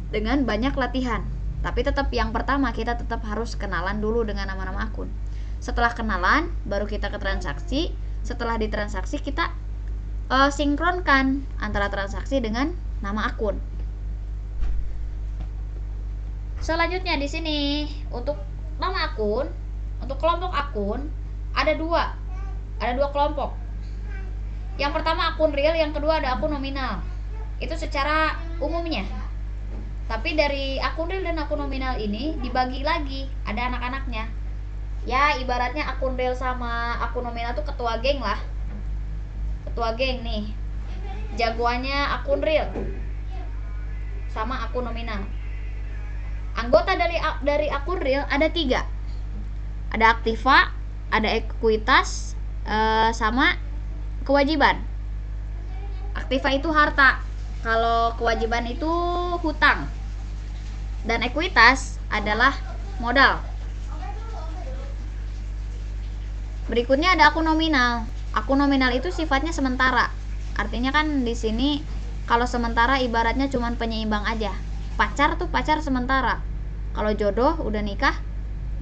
Dengan banyak latihan. Tapi tetap yang pertama kita tetap harus kenalan dulu dengan nama-nama akun. Setelah kenalan, baru kita ke transaksi. Setelah di transaksi kita sinkronkan antara transaksi dengan nama akun. Selanjutnya di sini untuk nama akun, untuk kelompok akun ada dua kelompok. Yang pertama akun real, yang kedua ada akun nominal. Itu secara umumnya. Tapi dari akun real dan akun nominal ini dibagi lagi, ada anak-anaknya. Ya ibaratnya akun real sama akun nominal tuh ketua geng lah. Ketua geng nih. Jagoannya akun real sama akun nominal. Anggota dari akun real ada 3. Ada aktiva, ada ekuitas, sama kewajiban. Aktiva itu harta, kalau kewajiban itu hutang. Dan ekuitas adalah modal. Berikutnya ada akun nominal. Akun nominal itu sifatnya sementara. Artinya kan di sini kalau sementara ibaratnya cuman penyeimbang aja. Pacar tuh pacar sementara. Kalau jodoh udah nikah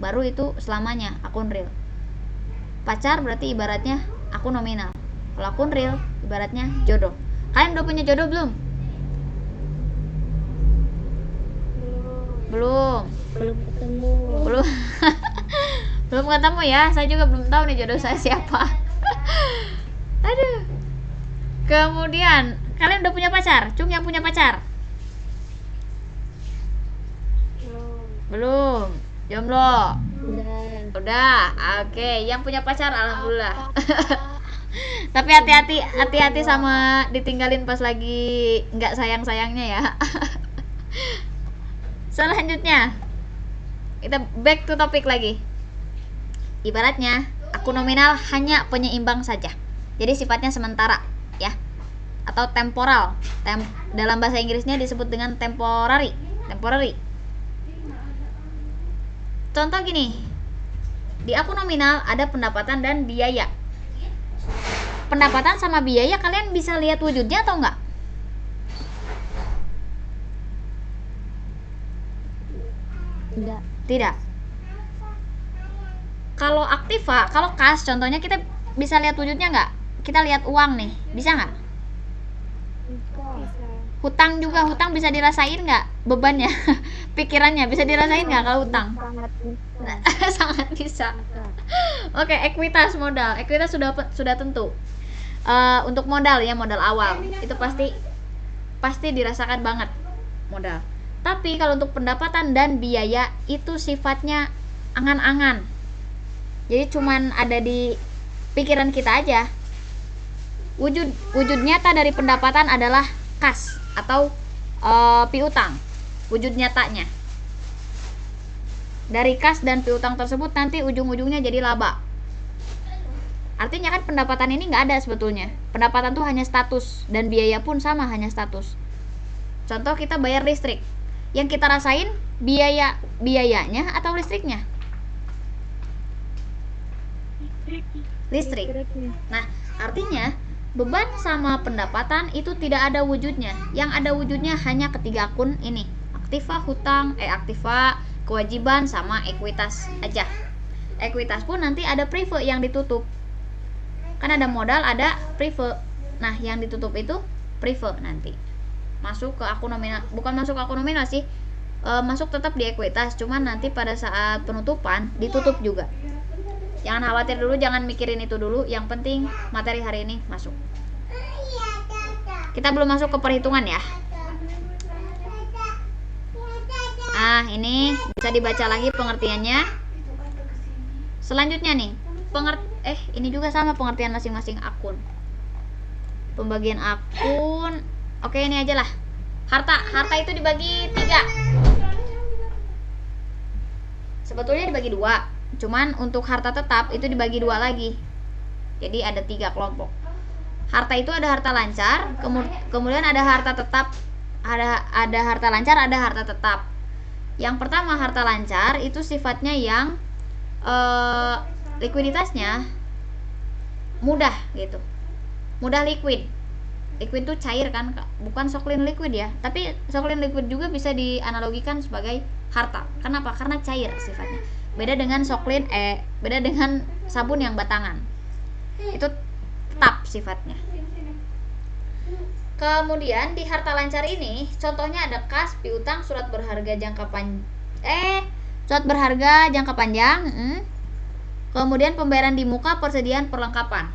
baru itu selamanya akun real. Pacar berarti ibaratnya akun nominal. Kalau akun real ibaratnya jodoh. Kalian udah punya jodoh belum? Belum. Belum ketemu. Belum. Belum ketemu ya. Saya juga belum tahu nih jodoh saya siapa. Aduh. Kemudian kalian udah punya pacar? Cung yang punya pacar? Belum. Jomblo? Udah. Oke, yang punya pacar alhamdulillah. Tapi hati-hati sama ditinggalin pas lagi nggak sayang-sayangnya ya. Selanjutnya kita back to topik lagi. Ibaratnya akun nominal hanya penyeimbang saja. Jadi sifatnya sementara ya. Atau temporal. Dalam bahasa Inggrisnya disebut dengan temporary. Contoh gini. Di akun nominal ada pendapatan dan biaya. Pendapatan sama biaya kalian bisa lihat wujudnya atau enggak? Tidak. Kalau aktiva, kalau kas, contohnya kita bisa lihat wujudnya nggak? Kita lihat uang nih, bisa nggak? Bisa. Hutang juga, hutang bisa dirasain nggak bebannya? Pikirannya bisa dirasain nggak kalau hutang? Sangat bisa. Sangat bisa. Bisa. Oke, ekuitas modal. Ekuitas sudah tentu. Untuk modal ya, modal awal itu pasti dirasakan banget modal. Tapi kalau untuk pendapatan dan biaya itu sifatnya angan-angan. Jadi cuman ada di pikiran kita aja. Wujud nyata dari pendapatan adalah kas atau piutang. Wujud nyatanya. Dari kas dan piutang tersebut nanti ujung-ujungnya jadi laba. Artinya kan pendapatan ini nggak ada sebetulnya. Pendapatan tuh hanya status dan biaya pun sama, hanya status. Contoh kita bayar listrik. Yang kita rasain biayanya atau listriknya? Listrik. Nah, artinya beban sama pendapatan itu tidak ada wujudnya. Yang ada wujudnya hanya ketiga akun ini. Aktiva, hutang, aktiva, kewajiban sama ekuitas aja. Ekuitas pun nanti ada prive yang ditutup. Kan ada modal, ada prive. Nah, yang ditutup itu prive nanti. Masuk ke akun nominal, bukan masuk ke akun nominal sih. Masuk tetap di ekuitas, cuman nanti pada saat penutupan ditutup juga. Jangan khawatir dulu, jangan mikirin itu dulu. Yang penting materi hari ini masuk. Kita belum masuk ke perhitungan ya. Ini bisa dibaca lagi pengertiannya. Selanjutnya nih, ini juga sama pengertian masing-masing akun. Pembagian akun. Oke, ini aja lah. Harta itu dibagi 3. Sebetulnya dibagi 2. Cuman untuk harta tetap itu dibagi 2 lagi. Jadi ada 3 kelompok. Harta itu ada harta lancar, kemudian ada harta tetap, ada harta lancar, ada harta tetap. Yang pertama harta lancar itu sifatnya yang likuiditasnya mudah gitu, mudah liquid. Liquid itu cair kan, bukan soklin liquid ya. Tapi soklin liquid juga bisa dianalogikan sebagai harta. Kenapa? Karena cair sifatnya. Beda dengan beda dengan sabun yang batangan. Itu tetap sifatnya. Kemudian di harta lancar ini contohnya ada kas, piutang, surat berharga jangka panjang, kemudian pembayaran di muka, persediaan perlengkapan.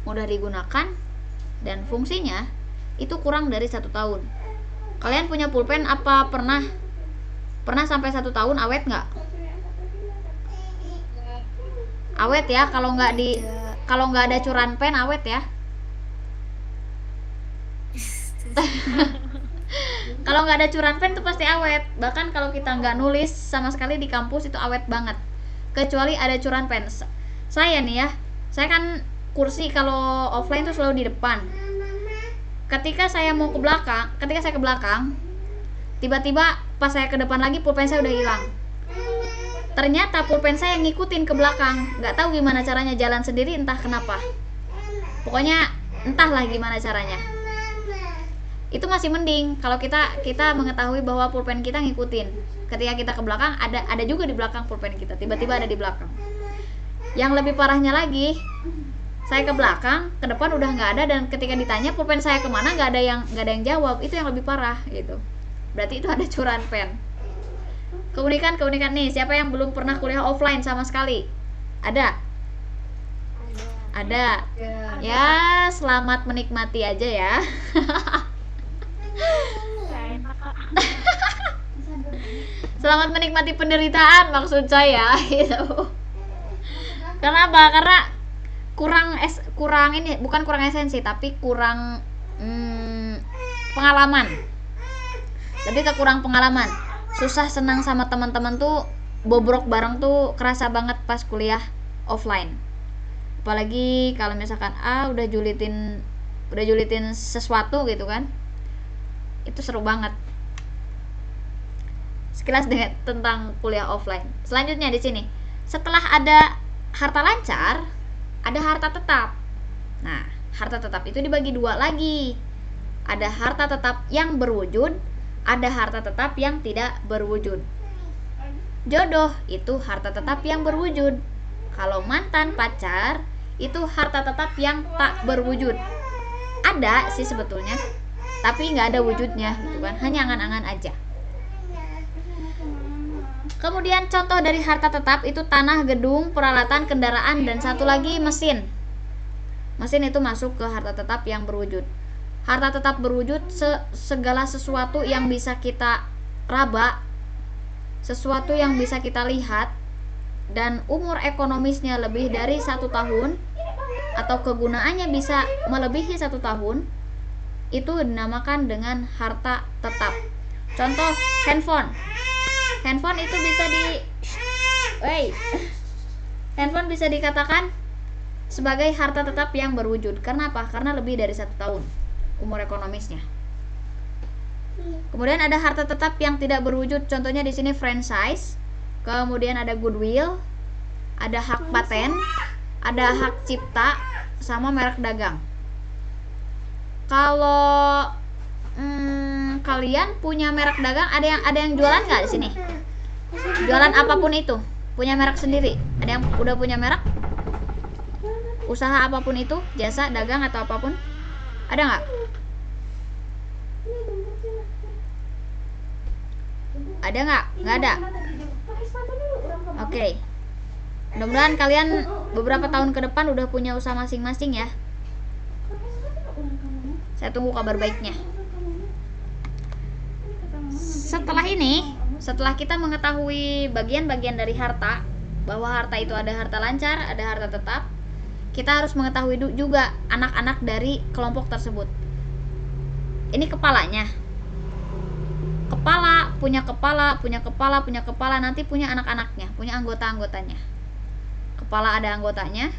Mudah digunakan dan fungsinya itu kurang dari 1 tahun. Kalian punya pulpen apa pernah sampai 1 tahun awet nggak? Awet ya, kalau nggak ada curan pen awet ya. Kalau nggak ada curan pen itu pasti awet. Bahkan kalau kita nggak nulis sama sekali di kampus itu awet banget. Kecuali ada curan pen. Saya nih ya, saya kan kursi kalau offline tuh selalu di depan. Ketika saya ke belakang, tiba-tiba pas saya ke depan lagi pulpen saya udah hilang. Ternyata pulpen saya ngikutin ke belakang, nggak tahu gimana caranya, jalan sendiri entah kenapa. Pokoknya entahlah gimana caranya. Itu masih mending kalau kita mengetahui bahwa pulpen kita ngikutin. Ketika kita ke belakang ada juga di belakang pulpen kita, tiba-tiba ada di belakang. Yang lebih parahnya lagi, saya ke belakang, ke depan udah nggak ada, dan ketika ditanya pulpen saya kemana nggak ada yang jawab. Itu yang lebih parah gitu. Berarti itu ada curan pen. Keunikan nih, siapa yang belum pernah kuliah offline sama sekali? Ada? Ya, selamat menikmati aja ya. Selamat menikmati penderitaan maksud saya gitu. Kenapa? Karena kurang ini, bukan kurang esensi tapi kurang pengalaman. Lebih ke kurang pengalaman. Susah senang sama teman-teman tuh, bobrok bareng tuh kerasa banget pas kuliah offline. Apalagi kalau misalkan udah julitin sesuatu gitu kan, itu seru banget. Sekilas tentang kuliah offline. Selanjutnya di sini, setelah ada harta lancar, ada harta tetap. Nah, harta tetap itu dibagi 2 lagi. Ada harta tetap yang berwujud, ada harta tetap yang tidak berwujud. Jodoh itu harta tetap yang berwujud. Kalau mantan pacar itu harta tetap yang tak berwujud. Ada sih sebetulnya, tapi nggak ada wujudnya gitu kan, hanya angan-angan aja. Kemudian contoh dari harta tetap itu tanah, gedung, peralatan, kendaraan, dan satu lagi mesin. Mesin itu masuk ke harta tetap yang berwujud. Harta tetap berwujud segala sesuatu yang bisa kita raba, sesuatu yang bisa kita lihat, dan umur ekonomisnya lebih dari 1 tahun atau kegunaannya bisa melebihi 1 tahun, itu dinamakan dengan harta tetap. Contoh handphone. Handphone itu bisa handphone bisa dikatakan sebagai harta tetap yang berwujud. Kenapa? Karena lebih dari 1 tahun umur ekonomisnya. Kemudian ada harta tetap yang tidak berwujud. Contohnya di sini franchise. Kemudian ada goodwill, ada hak paten, ada hak cipta, sama merek dagang. Kalau kalian punya merek dagang, ada yang jualan nggak di sini? Jualan apapun itu, punya merek sendiri. Ada yang udah punya merek? Usaha apapun itu, jasa, dagang atau apapun, ada nggak? Ada nggak? Nggak ada. Oke. Mudah-mudahan kalian beberapa tahun ke depan udah punya usaha masing-masing ya. Saya tunggu kabar baiknya. Setelah kita mengetahui bagian-bagian dari harta, bahwa harta itu ada harta lancar, ada harta tetap, kita harus mengetahui juga anak-anak dari kelompok tersebut. Ini kepalanya. Punya kepala, nanti punya anak-anaknya, punya anggota-anggotanya. Kepala ada anggotanya.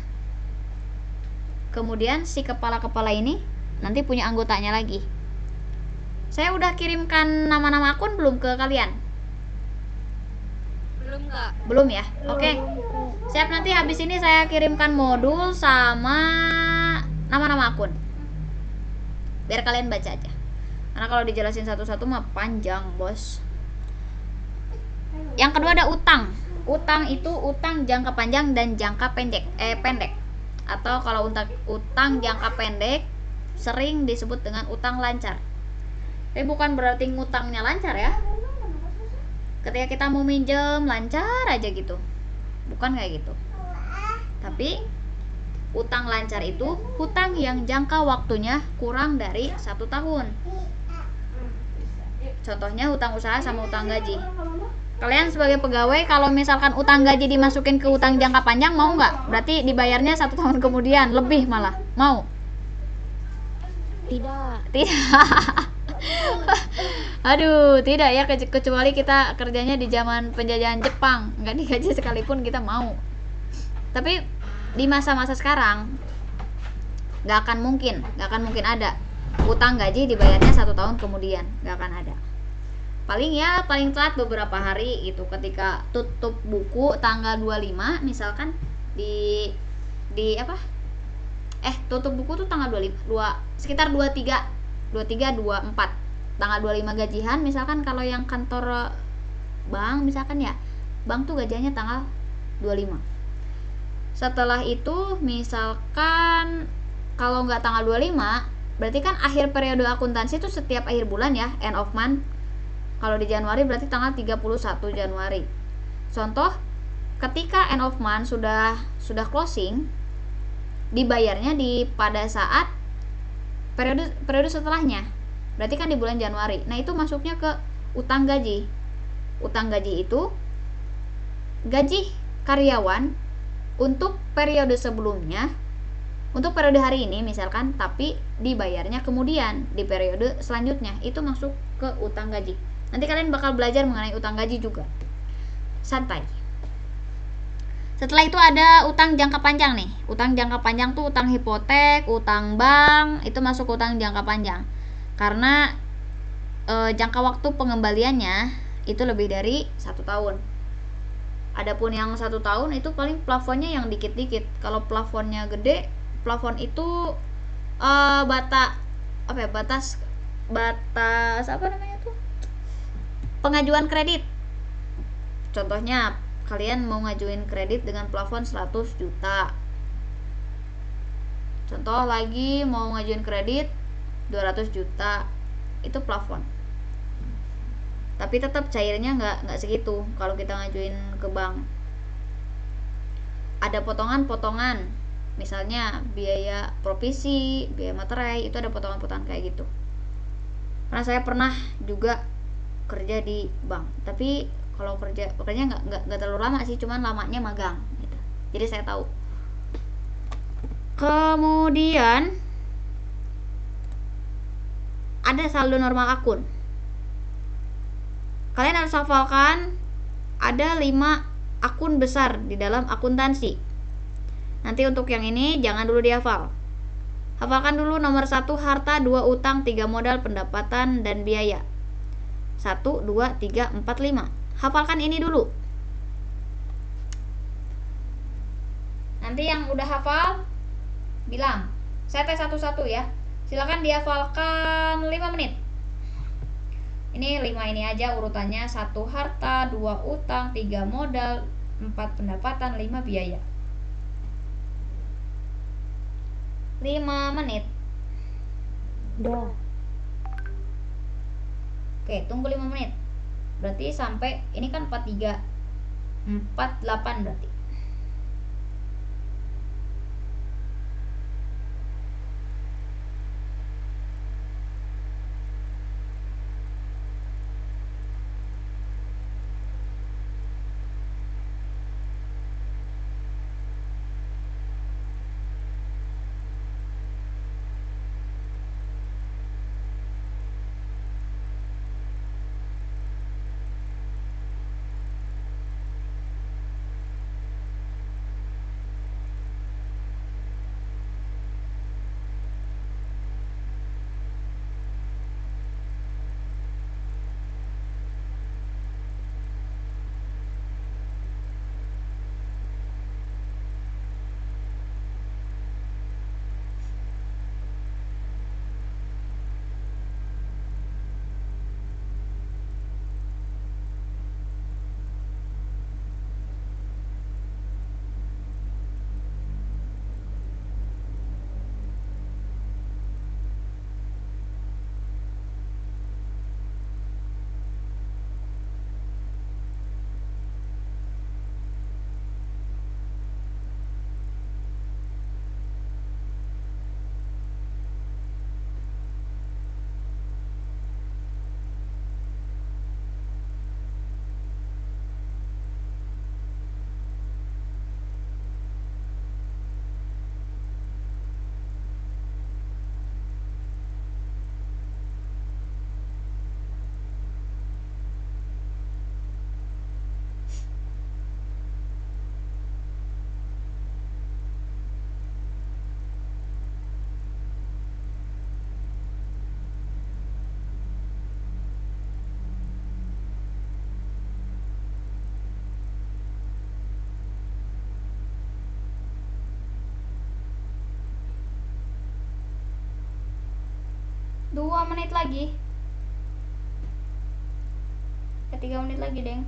Kemudian si kepala-kepala ini nanti punya anggotanya lagi. Saya udah kirimkan nama-nama akun belum ke kalian? Belum Kak. Belum ya? Oke. Siap, nanti habis ini saya kirimkan modul sama nama-nama akun. Biar kalian baca aja. Karena kalau dijelasin satu-satu mah panjang, Bos. Yang kedua ada utang. Utang itu utang jangka panjang dan jangka pendek. Atau kalau utang jangka pendek sering disebut dengan utang lancar. Tapi bukan berarti ngutangnya lancar ya. Ketika kita mau minjem lancar aja gitu. Bukan kayak gitu. Tapi utang lancar itu hutang yang jangka waktunya kurang dari 1 tahun. Contohnya hutang usaha sama hutang gaji. Kalian sebagai pegawai kalau misalkan utang gaji dimasukin ke hutang jangka panjang, mau nggak? Berarti dibayarnya 1 tahun kemudian, lebih malah. Mau? Tidak. Aduh, tidak ya, kecuali kita kerjanya di zaman penjajahan Jepang, nggak digaji sekalipun kita mau. Tapi di masa-masa sekarang nggak akan mungkin ada utang gaji dibayarnya 1 tahun kemudian, nggak akan ada. Paling telat beberapa hari gitu, ketika tutup buku tanggal 25 misalkan di tutup buku tuh tanggal 25, sekitar 23 24 tanggal 25 gajian misalkan. Kalau yang kantor bank misalkan ya, bank tuh gajiannya tanggal 25. Setelah itu misalkan kalau nggak tanggal 25, berarti kan akhir periode akuntansi itu setiap akhir bulan ya, end of month. Kalau di Januari berarti tanggal 31 Januari. Contoh, ketika end of month sudah closing, dibayarnya pada saat periode setelahnya. Berarti kan di bulan Januari. Nah, itu masuknya ke utang gaji. Utang gaji itu gaji karyawan untuk periode sebelumnya, untuk periode hari ini misalkan, tapi dibayarnya kemudian di periode selanjutnya. Itu masuk ke utang gaji. Nanti kalian bakal belajar mengenai utang gaji juga. Santai. Setelah itu ada utang jangka panjang nih. Utang jangka panjang tuh utang hipotek, utang bank, itu masuk utang jangka panjang. Karena jangka waktu pengembaliannya itu lebih dari 1 tahun. Adapun yang 1 tahun itu paling plafonnya yang dikit-dikit. Kalau plafonnya gede, plafon itu batas apa namanya tuh? Pengajuan kredit. Contohnya, kalian mau ngajuin kredit dengan plafon 100 juta. Contoh lagi mau ngajuin kredit 200 juta. Itu plafon. Tapi tetap cairnya nggak segitu kalau kita ngajuin ke bank. Ada potongan-potongan. Misalnya biaya provisi, biaya materai, itu ada potongan-potongan kayak gitu. Karena saya pernah juga kerja di bank, tapi kalau pekerjanya nggak terlalu lama sih, cuman lamanya magang gitu. Jadi saya tahu. Kemudian ada saldo normal akun. Kalian harus hafalkan ada 5 akun besar di dalam akuntansi. Nanti untuk yang ini jangan dulu dihafal. Hafalkan dulu nomor 1 harta, 2 utang, 3 modal, pendapatan dan biaya. 1, 2, 3, 4, 5. Hafalkan ini dulu. Nanti yang udah hafal bilang, saya tes satu-satu ya. Silakan dihafalkan 5 menit. Ini 5 ini aja urutannya. 1 harta, 2 utang, 3 modal, 4 pendapatan, 5 biaya. 5 menit. Udah. Oke, tunggu 5 menit. Berarti sampai ini kan 43 48 berarti. Dua menit lagi. 3 menit lagi, Deng.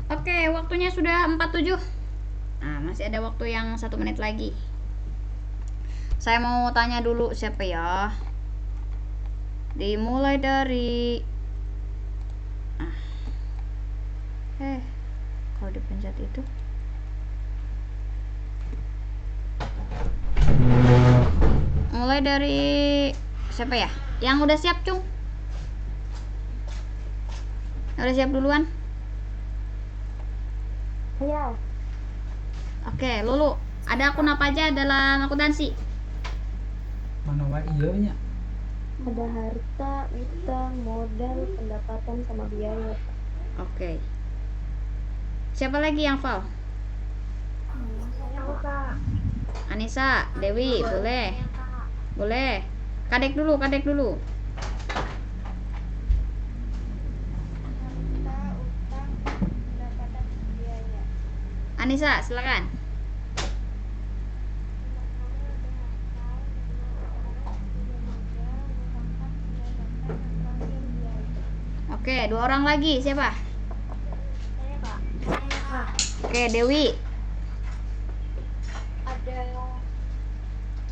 Oke, waktunya sudah 47. Nah, masih ada waktu yang 1 menit lagi. Saya mau tanya dulu siapa ya? Dimulai dari kalau dipencet itu mulai dari siapa ya? Yang udah siap, Cung? Udah siap duluan? Iya. Oke, Lulu. Ada akun apa aja dalam akuntansi? Mana wae iya nya. Ada harta, utang, modal, pendapatan, sama biaya. Oke. Siapa lagi yang hafal? Aku Kak. Anissa, Dewi, boleh. Boleh. Kadek dulu. Harta, utang, pendapatan, biaya. Anissa, silakan. Oke, 2 orang lagi. Siapa? Saya Kak. Oke, Dewi. Ada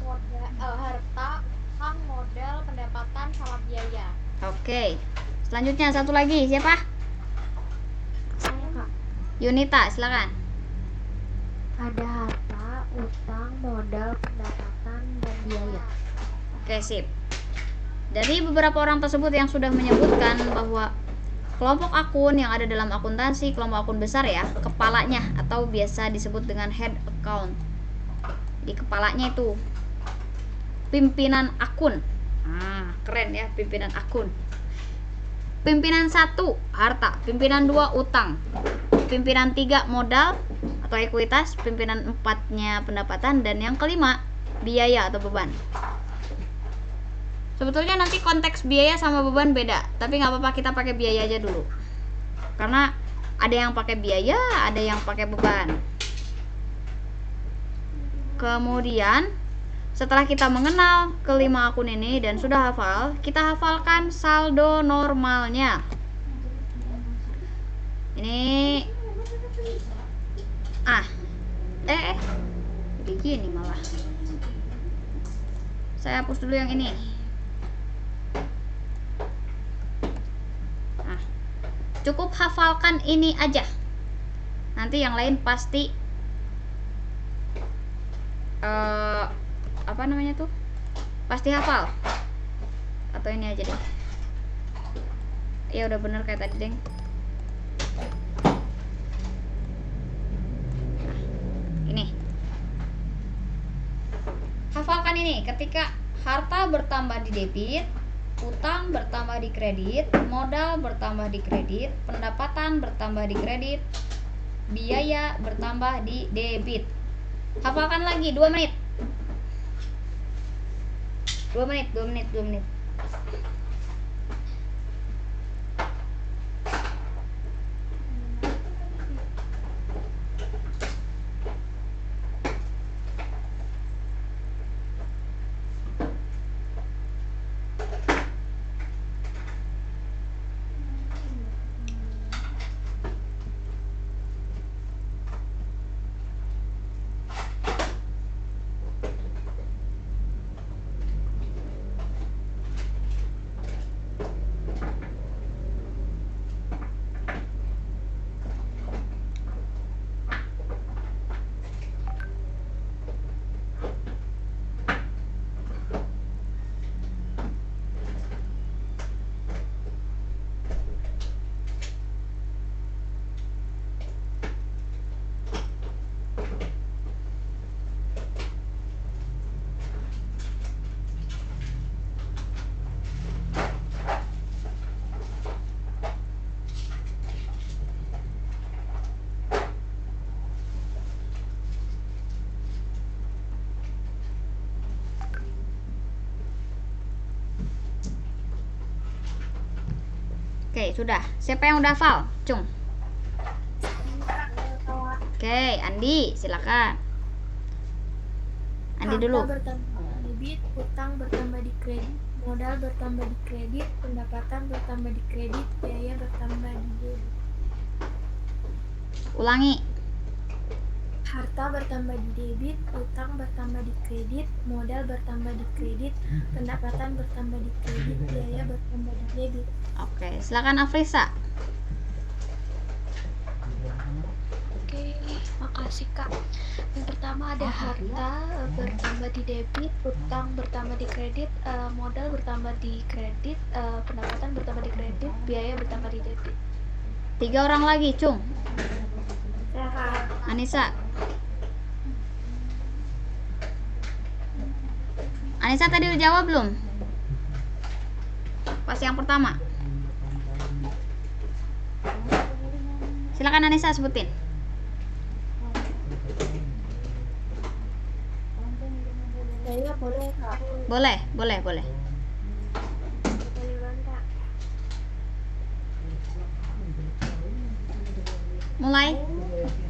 modal, harta, utang, modal, pendapatan, sama biaya. Oke. Selanjutnya satu lagi. Siapa? Saya Kak. Yunita, silakan. Ada harta, utang, modal, pendapatan, dan biaya. Oke, sip. Dari beberapa orang tersebut yang sudah menyebutkan bahwa kelompok akun yang ada dalam akuntansi, kelompok akun besar ya, kepalanya atau biasa disebut dengan head account. Di kepalanya itu pimpinan akun. Keren ya, pimpinan akun. Pimpinan 1 harta, pimpinan 2 utang, pimpinan 3 modal atau ekuitas, pimpinan 4-nya pendapatan, dan yang kelima biaya atau beban. Sebetulnya nanti konteks biaya sama beban beda, tapi nggak apa-apa, kita pakai biaya aja dulu. Karena ada yang pakai biaya, ada yang pakai beban. Kemudian setelah kita mengenal kelima akun ini dan sudah hafal, kita hafalkan saldo normalnya. Ini jadi gini malah. Saya hapus dulu yang ini. Cukup hafalkan ini aja. Nanti yang lain pasti apa namanya tuh? Pasti hafal. Atau ini aja deh. Ya udah bener kayak tadi, Deng. Ini. Hafalkan ini, ketika harta bertambah di debit, utang bertambah di kredit, modal bertambah di kredit, pendapatan bertambah di kredit, biaya bertambah di debit. Hafalkan lagi 2 menit. 2 menit. Oke, sudah. Siapa yang udah hafal? Cung. Oke, Andi, silakan. Andi dulu. Harta bertambah di debit, utang bertambah di kredit, modal bertambah di kredit, pendapatan bertambah di kredit, biaya bertambah di debit. Ulangi. Harta bertambah di debit, utang bertambah di kredit, modal bertambah di kredit, pendapatan bertambah di kredit, biaya bertambah di debit. Oke, silakan Afrisa. Oke, makasih Kak. Yang pertama ada harta bertambah di debit, utang bertambah di kredit, modal bertambah di kredit, pendapatan bertambah di kredit, biaya bertambah di debit. 3 orang lagi, Cung. Sehat. Anissa. Anissa tadi udah jawab belum? Pas yang pertama. Silakan Anissa sebutin. Kayaknya boleh Kak. Boleh. Duluan Kak. Mulai.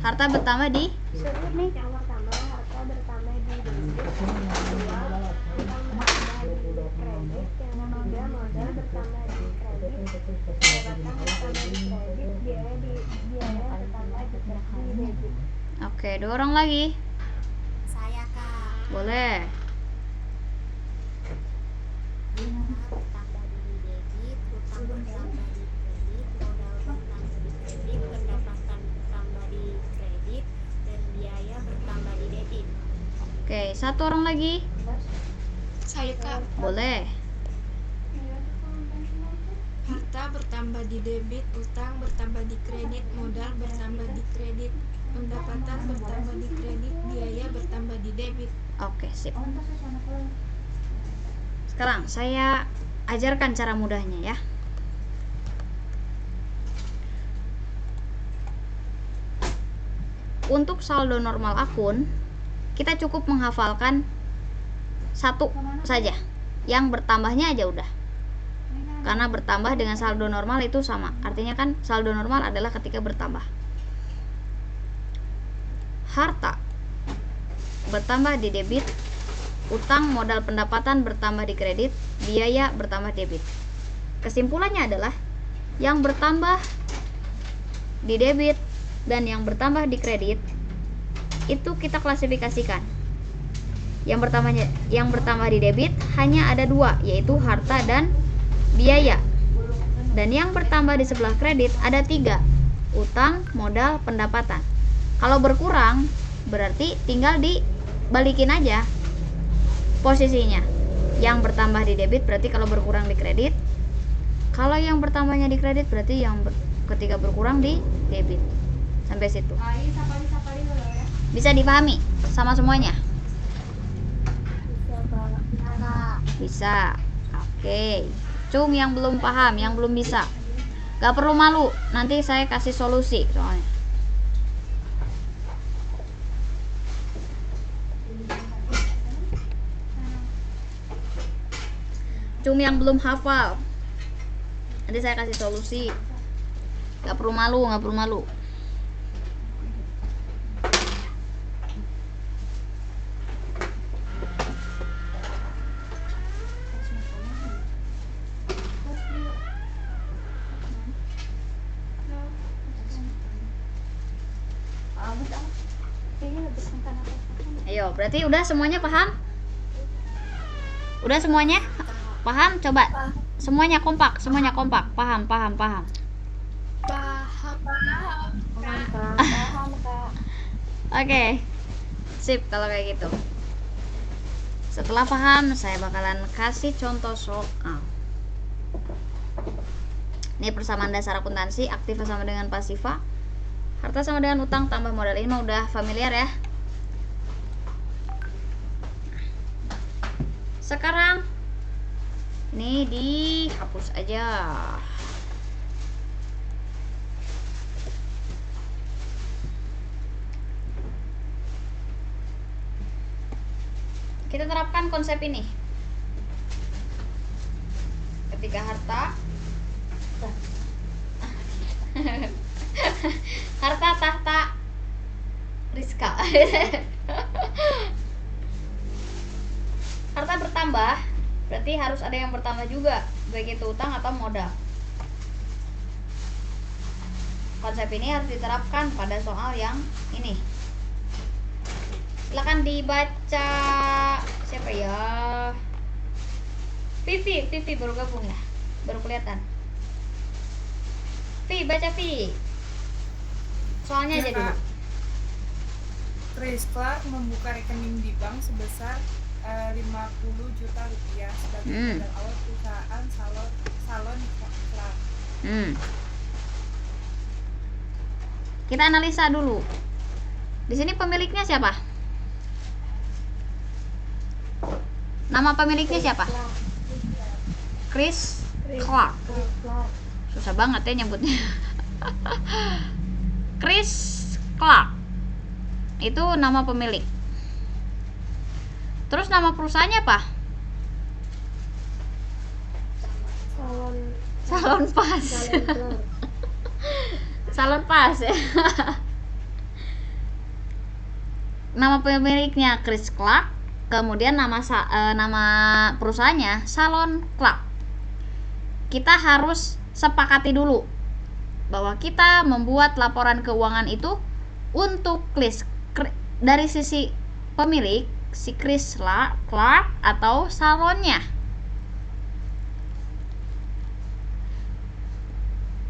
Harta bertambah di Seru nih. Yang pertama harta bertambah di debit, kedua utang bertambah di kredit, yang ketiga modal bertambah di kredit, pendapatan bertambah di kredit, biaya bertambah di debit. Oke, 2 orang lagi. Saya Kak. Boleh. Bertambah di debit, utang bertambah di kredit, modal bertambah di kredit, pendapatan bertambah di kredit, dan biaya bertambah di debit. Oke, 1 orang lagi. Saya Kak. Boleh. Harta bertambah di debit, utang bertambah di kredit, modal bertambah di kredit, pendapatan bertambah di kredit, biaya bertambah di debit. Oke, sip. Sekarang saya ajarkan cara mudahnya ya. Untuk saldo normal akun, kita cukup menghafalkan 1 saja. Yang bertambahnya aja udah. Karena bertambah dengan saldo normal itu sama. Artinya kan saldo normal adalah ketika bertambah. Harta bertambah di debit, utang, modal, pendapatan bertambah di kredit, biaya bertambah debit. Kesimpulannya adalah yang bertambah di debit dan yang bertambah di kredit itu kita klasifikasikan. Yang bertambah di debit hanya ada 2, yaitu harta dan biaya. Dan yang bertambah di sebelah kredit ada 3, utang, modal, pendapatan. Kalau berkurang berarti tinggal dibalikin aja posisinya. Yang bertambah di debit berarti kalau berkurang di kredit. Kalau yang bertambahnya di kredit berarti yang ketika berkurang di debit. Sampai situ. Bisa dipahami sama semuanya? Bisa. Oke. Cung yang belum paham, yang belum bisa, gak perlu malu. Nanti saya kasih solusi soalnya. Cung yang belum hafal, nanti saya kasih solusi. Gak perlu malu, gak perlu malu. Ayo, berarti udah semuanya paham? Udah semuanya paham? Coba semuanya kompak, paham. Paham. Oke, sip kalau kayak gitu. Setelah paham, saya bakalan kasih contoh soal. Ini persamaan dasar akuntansi, aktiva sama dengan pasiva, harta sama dengan utang tambah modal. Ini mah udah familiar ya. Sekarang ini dihapus aja. Kita terapkan konsep ini. Ketika harta harta tahta Rizka harta bertambah berarti harus ada yang bertambah juga, baik itu utang atau modal. Konsep ini harus diterapkan pada soal yang ini. Silakan dibaca. Siapa ya? Vivi baru gabung ya, baru kelihatan. Vi, baca Vi. Soalnya Ya, aja dulu. Kak. Chris Clark membuka rekening di bank sebesar 50 juta rupiah sebagai modal awal perusahaan salon Clark. Kita analisa dulu. Di sini pemiliknya siapa? Nama pemiliknya siapa? Chris Clark. Susah banget ya nyebutnya. Chris Clark. Itu nama pemilik. Terus nama perusahaannya apa? Salon Pas. Salon Pas ya. Nama pemiliknya Chris Clark, kemudian nama perusahaannya Salon Clark. Kita harus sepakati dulu bahwa kita membuat laporan keuangan itu untuk dari sisi pemilik, si Chris Clark atau salonnya.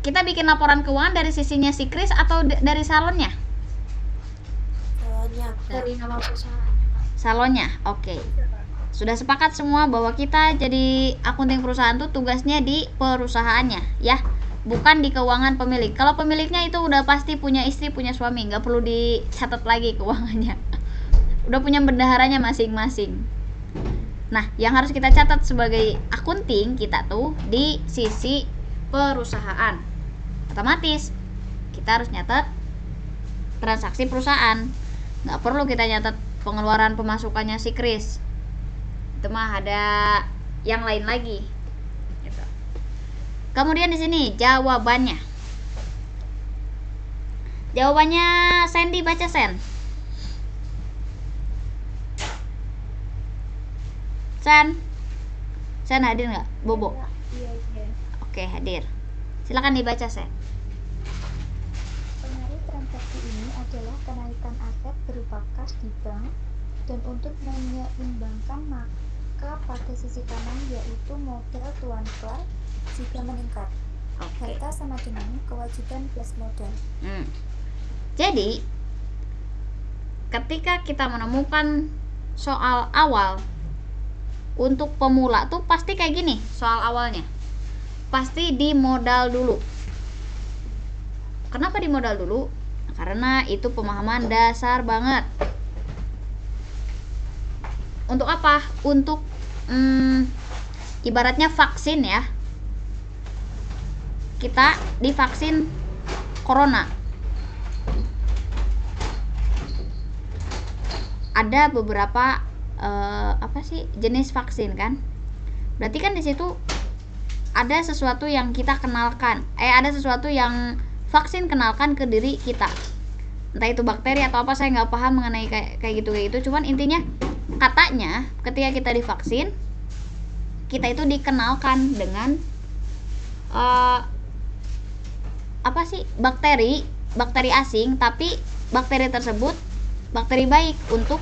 Kita bikin laporan keuangan dari sisinya si Chris atau dari salonnya? Dari nama perusahaan. Salonnya, oke. Sudah sepakat semua bahwa kita jadi akunting perusahaan tuh tugasnya di perusahaannya, ya, bukan di keuangan pemilik. Kalau pemiliknya itu udah pasti punya istri, punya suami, nggak perlu dicatat lagi keuangannya. Udah punya bendaharanya masing-masing. Nah, yang harus kita catat sebagai akunting kita tuh di sisi perusahaan. Otomatis kita harus nyatet transaksi perusahaan. Nggak perlu kita nyatet pengeluaran pemasukannya si Chris. Itu mah ada yang lain lagi. Gitu. Kemudian di sini jawabannya. Jawabannya Sandy, baca Sen. Sen hadir nggak? Bobo. Iya. Oke, hadir. Silakan dibaca Sen. Pengaruh transaksi ini adalah kenaikan aset berupa kas di bank, dan untuk menyeimbangkan maka pada sisi kanan yaitu modal Tuan Clark jika meningkat. Oke. Harta sama dengan kewajiban plus modal. Jadi ketika kita menemukan soal awal untuk pemula tuh pasti kayak gini soal awalnya. Pasti di modal dulu. Kenapa di modal dulu? Karena itu pemahaman dasar banget. Untuk apa? Untuk ibaratnya vaksin ya. Kita divaksin corona. Ada beberapa jenis vaksin kan? Berarti kan di situ ada sesuatu yang kita kenalkan. Ada sesuatu yang vaksin kenalkan ke diri kita. Entah itu bakteri atau apa, saya nggak paham mengenai kayak gitu. Cuman intinya katanya ketika kita divaksin, kita itu dikenalkan dengan bakteri asing, tapi bakteri tersebut bakteri baik untuk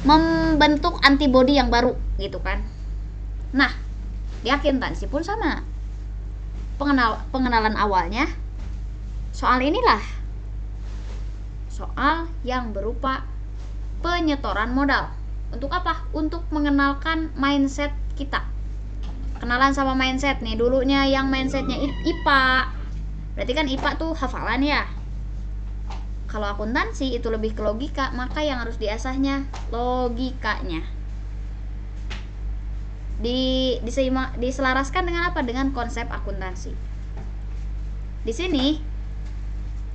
membentuk antibodi yang baru gitu kan. Nah, di akuntansi pun sama. Pengenalan awalnya soal inilah. Soal yang berupa penyetoran modal. Untuk apa? Untuk mengenalkan mindset kita. Kenalan sama mindset nih. Dulunya yang mindsetnya IPA. Berarti kan IPA tuh hafalan ya. Kalau akuntansi itu lebih ke logika, maka yang harus diasahnya logikanya. Diselaraskan dengan apa? Dengan konsep akuntansi. Di sini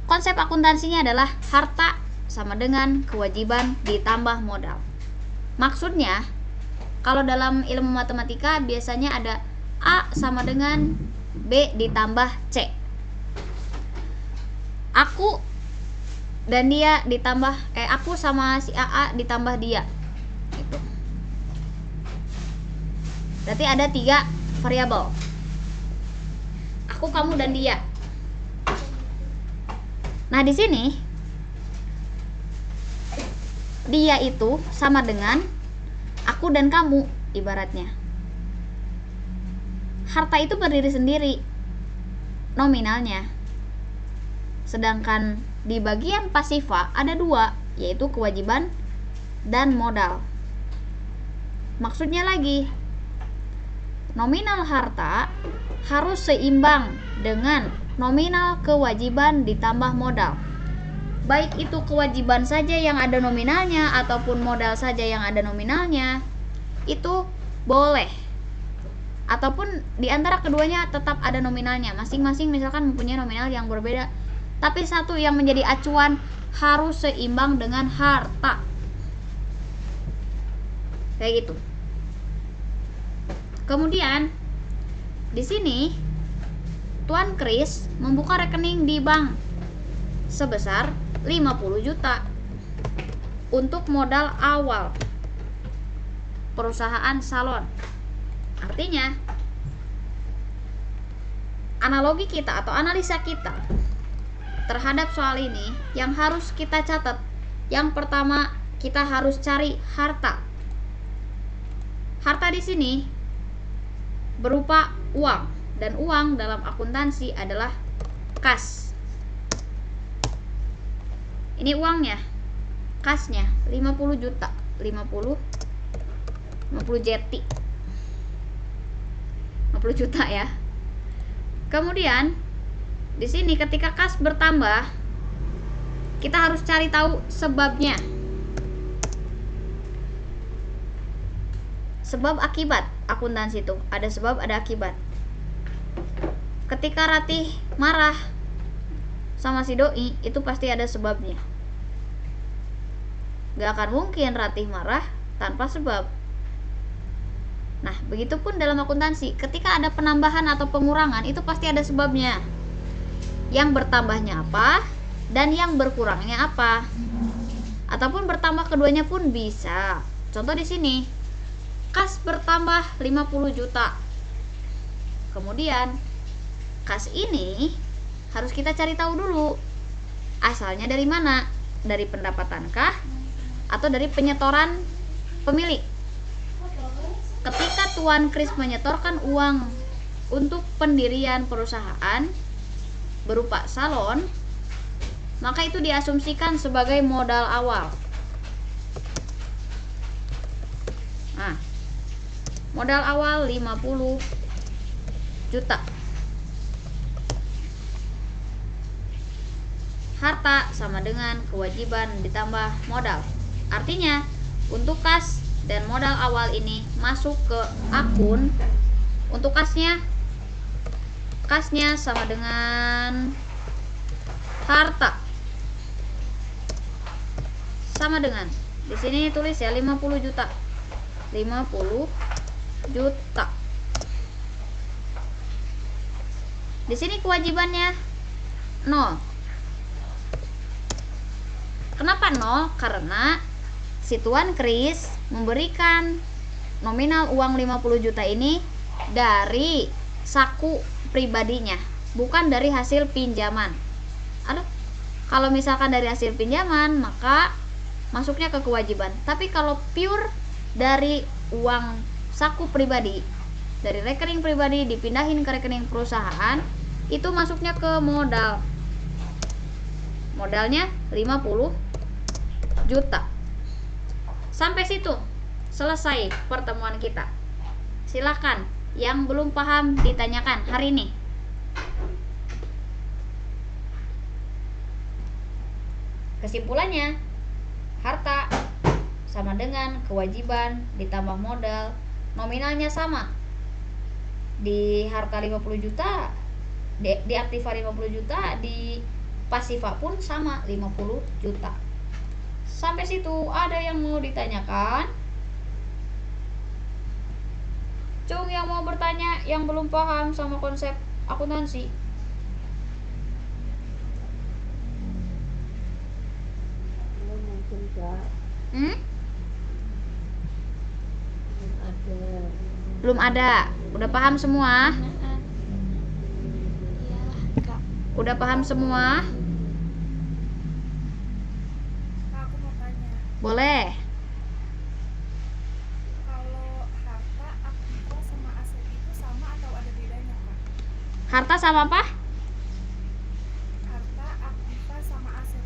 konsep akuntansinya adalah harta sama dengan kewajiban ditambah modal. Maksudnya, kalau dalam ilmu matematika biasanya ada A sama dengan B ditambah C. Aku dan dia ditambah aku sama si AA ditambah dia. Gitu. Berarti ada 3 variabel. Aku, kamu, dan dia. Nah, di sini dia itu sama dengan aku dan kamu ibaratnya. Harta itu berdiri sendiri nominalnya. Sedangkan di bagian pasifa ada dua, yaitu kewajiban dan modal. Maksudnya lagi, nominal harta harus seimbang dengan nominal kewajiban ditambah modal. Baik itu kewajiban saja yang ada nominalnya ataupun modal saja yang ada nominalnya, itu boleh. Ataupun di antara keduanya tetap ada nominalnya. Masing-masing misalkan mempunyai nominal yang berbeda, tapi satu yang menjadi acuan harus seimbang dengan harta. Kayak gitu. Kemudian di sini Tuan Kris membuka rekening di bank sebesar 50 juta untuk modal awal perusahaan salon. Artinya, analogi kita atau analisa kita terhadap soal ini yang harus kita catat. Yang pertama, kita harus cari harta. Harta di sini berupa uang, dan uang dalam akuntansi adalah kas. Ini uangnya, kasnya 50 juta, 50 jeti. 50 juta ya. Kemudian di sini ketika kas bertambah, kita harus cari tahu sebabnya. Sebab akibat akuntansi itu ada sebab, ada akibat. Ketika Ratih marah sama si doi, itu pasti ada sebabnya. Gak akan mungkin Ratih marah tanpa sebab. Nah, begitupun dalam akuntansi, ketika ada penambahan atau pengurangan, itu pasti ada sebabnya. Yang bertambahnya apa dan yang berkurangnya apa. Ataupun bertambah keduanya pun bisa. Contoh di sini, kas bertambah 50 juta. Kemudian kas ini harus kita cari tahu dulu asalnya dari mana, dari pendapatankah atau dari penyetoran pemilik. Ketika Tuan Kris menyetorkan uang untuk pendirian perusahaan berupa salon, maka itu diasumsikan sebagai modal awal. Nah, modal awal 50 juta. Harta sama dengan kewajiban ditambah modal. Artinya, untuk kas dan modal awal ini masuk ke akun. Untuk kasnya sama dengan harta. Sama dengan, di sini tulis ya 50 juta. 50 juta. Di sini kewajibannya 0. Kenapa 0? Karena si Tuan Kris memberikan nominal uang 50 juta ini dari saku pribadinya, bukan dari hasil pinjaman. Kalau misalkan dari hasil pinjaman, maka masuknya ke kewajiban. Tapi kalau pure dari uang saku pribadi, dari rekening pribadi dipindahin ke rekening perusahaan, itu masuknya ke modal. Modalnya 50 juta. Sampai situ selesai pertemuan kita. Silakan yang belum paham ditanyakan hari ini. Kesimpulannya, harta sama dengan kewajiban ditambah modal, nominalnya sama. Di harta 50 juta, di aktiva 50 juta, di pasifa pun sama 50 juta. Sampai situ ada yang mau ditanyakan? Cung yang mau bertanya, yang belum paham sama konsep akuntansi. Belum ada. Udah paham semua? Udah paham semua? Kak, aku mau tanya. Boleh. Kalau harta, aktiva sama aset itu sama atau ada bedanya, Kak? Harta sama apa? Harta, aktiva sama aset.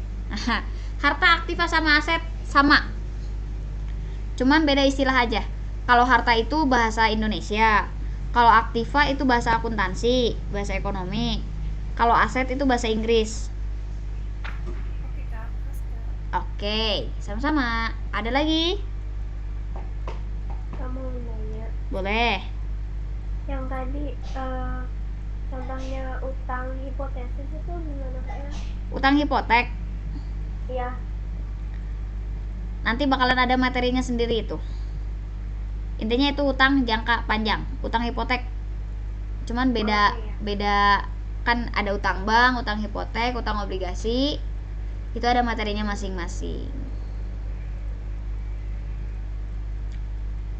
Harta aktiva sama aset sama. Cuman beda istilah aja. Kalau harta itu bahasa Indonesia. Kalau aktiva itu bahasa akuntansi, bahasa ekonomi. Kalau aset itu bahasa Inggris. Oke, Kak. Terus, Kak. Oke, sama-sama. Ada lagi? Kamu nanya Boleh. yang tadi contohnya utang hipotesis itu gimana Kak ya? Utang hipotek. Iya. Nanti bakalan ada materinya sendiri itu. Intinya itu utang jangka panjang, utang hipotek. Cuman beda Oh, iya. beda kan ada utang bank, utang hipotek, utang obligasi. Itu ada materinya masing-masing.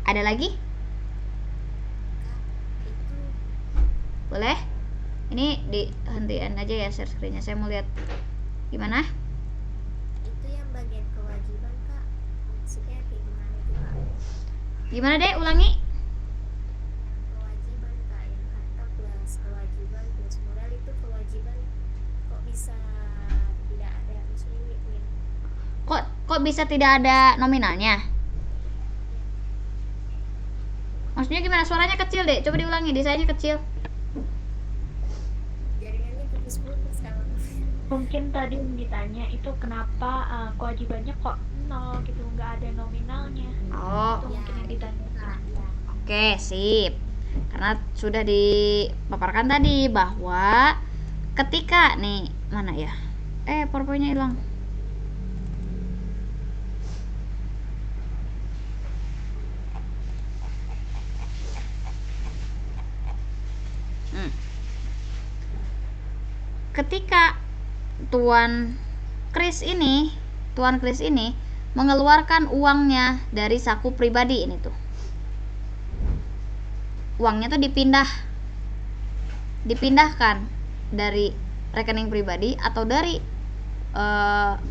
Ada lagi? Itu Boleh? Ini dihentikan aja ya share screen-nya. Saya mau lihat gimana? itu yang bagian kewajiban, Kak. Maksudnya kayak gimana itu, Kak? Gimana deh? Ulangi. Yang kewajiban, Kak, yang harta plus kewajiban plus modal itu kewajiban kok bisa tidak ada, maksudnya Kok bisa tidak ada nominalnya? Maksudnya gimana? Suaranya kecil deh. Coba diulangi. Desainnya kecil. jaringannya putus-putus, Kak. Mungkin tadi yang ditanya itu kenapa kewajibannya kok nol gitu, nggak ada nominalnya. Oh, Itu mungkin yang ditanya. Kak, ya. oke, sip. Karena sudah dipaparkan tadi bahwa ketika nih mana ya? PowerPoint-nya hilang. Ketika Tuan Kris ini mengeluarkan uangnya dari saku pribadi ini tuh. Uangnya tuh dipindahkan dari rekening pribadi atau dari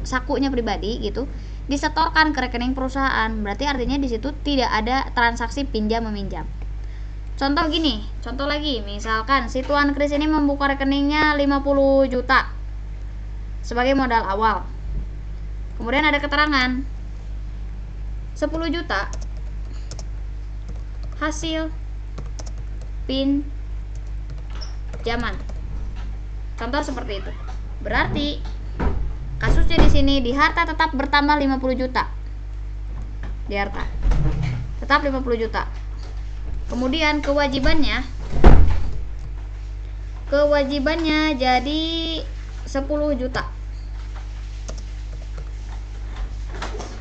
sakunya pribadi gitu, disetorkan ke rekening perusahaan. Berarti artinya di situ tidak ada transaksi pinjam meminjam. Contoh gini, contoh lagi, misalkan si Tuan Kris ini membuka rekeningnya 50 juta sebagai modal awal. Kemudian ada keterangan 10 juta hasil pinjaman. Contoh seperti itu. Berarti kasusnya di sini di harta tetap bertambah 50 juta. Di harta tetap 50 juta. Kemudian kewajibannya jadi 10 juta.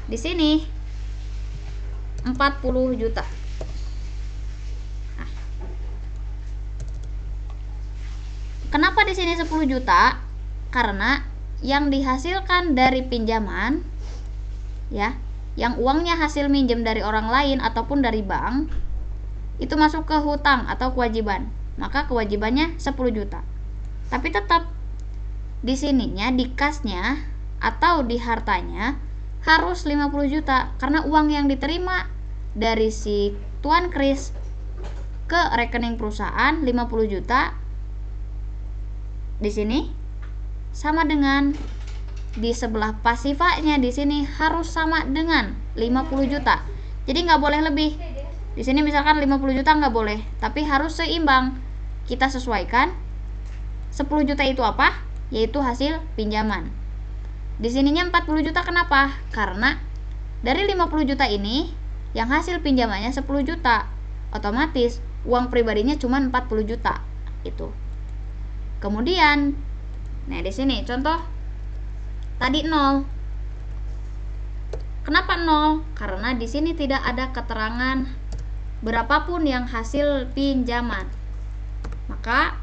Di sini 40 juta. Nah. Kenapa di sini 10 juta? Karena yang dihasilkan dari pinjaman ya, yang uangnya hasil minjem dari orang lain ataupun dari bank, itu masuk ke hutang atau kewajiban. Maka kewajibannya 10 juta. Tapi tetap di sininya, di kasnya atau di hartanya harus 50 juta karena uang yang diterima dari si Tuan Kris ke rekening perusahaan 50 juta di sini sama dengan di sebelah pasifanya di sini harus sama dengan 50 juta. Jadi nggak boleh lebih. Di sini misalkan 50 juta nggak boleh, tapi harus seimbang. Kita sesuaikan 10 juta itu apa? Yaitu hasil pinjaman. Di sininya 40 juta kenapa? Karena dari 50 juta ini yang hasil pinjamannya 10 juta. Otomatis uang pribadinya cuma 40 juta. Itu. Kemudian nah di sini contoh tadi 0. Kenapa 0? Karena di sini tidak ada keterangan berapapun yang hasil pinjaman. Maka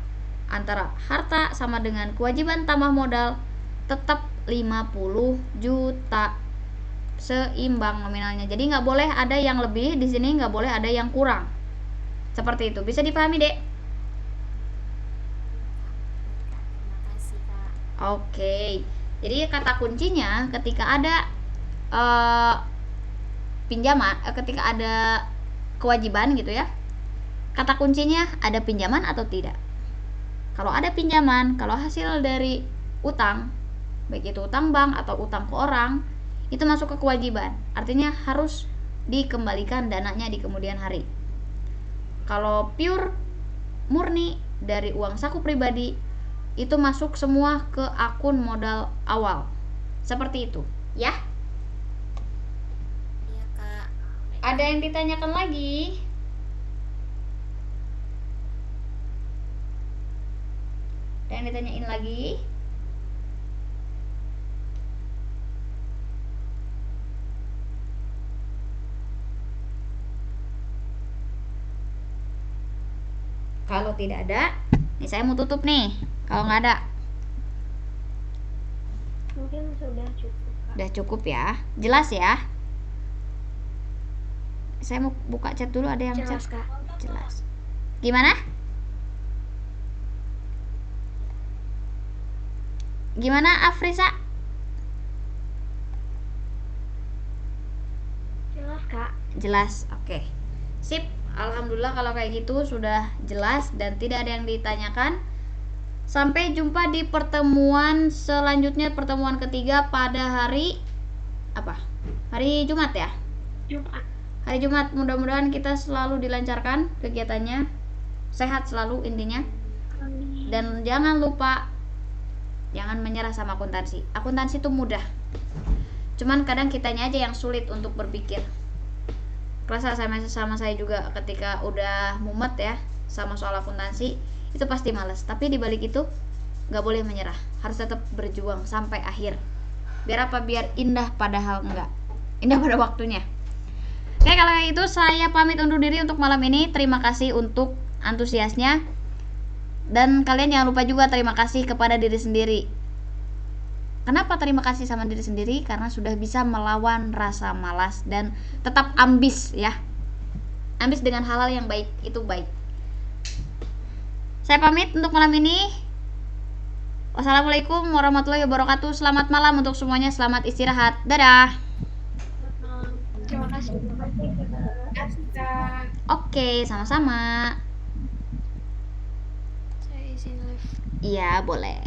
antara harta sama dengan kewajiban tambah modal tetap 50 juta. Seimbang nominalnya. Jadi nggak boleh ada yang lebih, di sini nggak boleh ada yang kurang. Seperti itu. Bisa dipahami, Dek? Terima kasih, Kak. Oke. Jadi kata kuncinya ketika ada pinjaman, ketika ada kewajiban gitu ya. Kata kuncinya ada pinjaman atau tidak. Kalau ada pinjaman, kalau hasil dari utang, baik itu utang bank atau utang ke orang, itu masuk ke kewajiban. Artinya harus dikembalikan dananya di kemudian hari. Kalau pure murni dari uang saku pribadi, itu masuk semua ke akun modal awal. Seperti itu, ya. Iya kak. Ada yang ditanyakan lagi? Ada yang ditanyain lagi? Kalau tidak ada, nih saya mau tutup nih. Kalau nggak ada, Mungkin sudah cukup kak. udah cukup ya. Jelas ya? Saya mau buka chat dulu, ada yang Jelas, chat. Kak. Jelas. Gimana? Gimana Afrisa? Jelas kak. Jelas. Oke. Sip. Alhamdulillah kalau kayak gitu sudah jelas dan tidak ada yang ditanyakan. Sampai jumpa di pertemuan selanjutnya, pertemuan ketiga pada hari apa? Hari Jumat ya? Jumat. Hari Jumat. Mudah-mudahan kita selalu dilancarkan kegiatannya. Sehat selalu intinya. Dan jangan lupa, jangan menyerah sama akuntansi. Akuntansi itu mudah. Cuman kadang kitanya aja yang sulit untuk berpikir. Kerasa sama saya juga ketika udah mumet ya sama soal akuntansi, itu pasti males. Tapi dibalik itu nggak boleh menyerah, harus tetap berjuang sampai akhir. Biar apa? Biar indah, padahal enggak indah pada waktunya. Oke, kalau kayak itu saya pamit undur diri untuk malam ini. Terima kasih untuk antusiasnya, dan kalian jangan lupa juga terima kasih kepada diri sendiri. Kenapa terima kasih sama diri sendiri? Karena sudah bisa melawan rasa malas dan tetap ambis ya. Ambis dengan hal-hal yang baik, itu baik. Saya pamit untuk malam ini. Wassalamualaikum warahmatullahi wabarakatuh. Selamat malam untuk semuanya. Selamat istirahat. Dadah. Terima kasih. Oke, sama-sama. Saya izin live. Iya, boleh.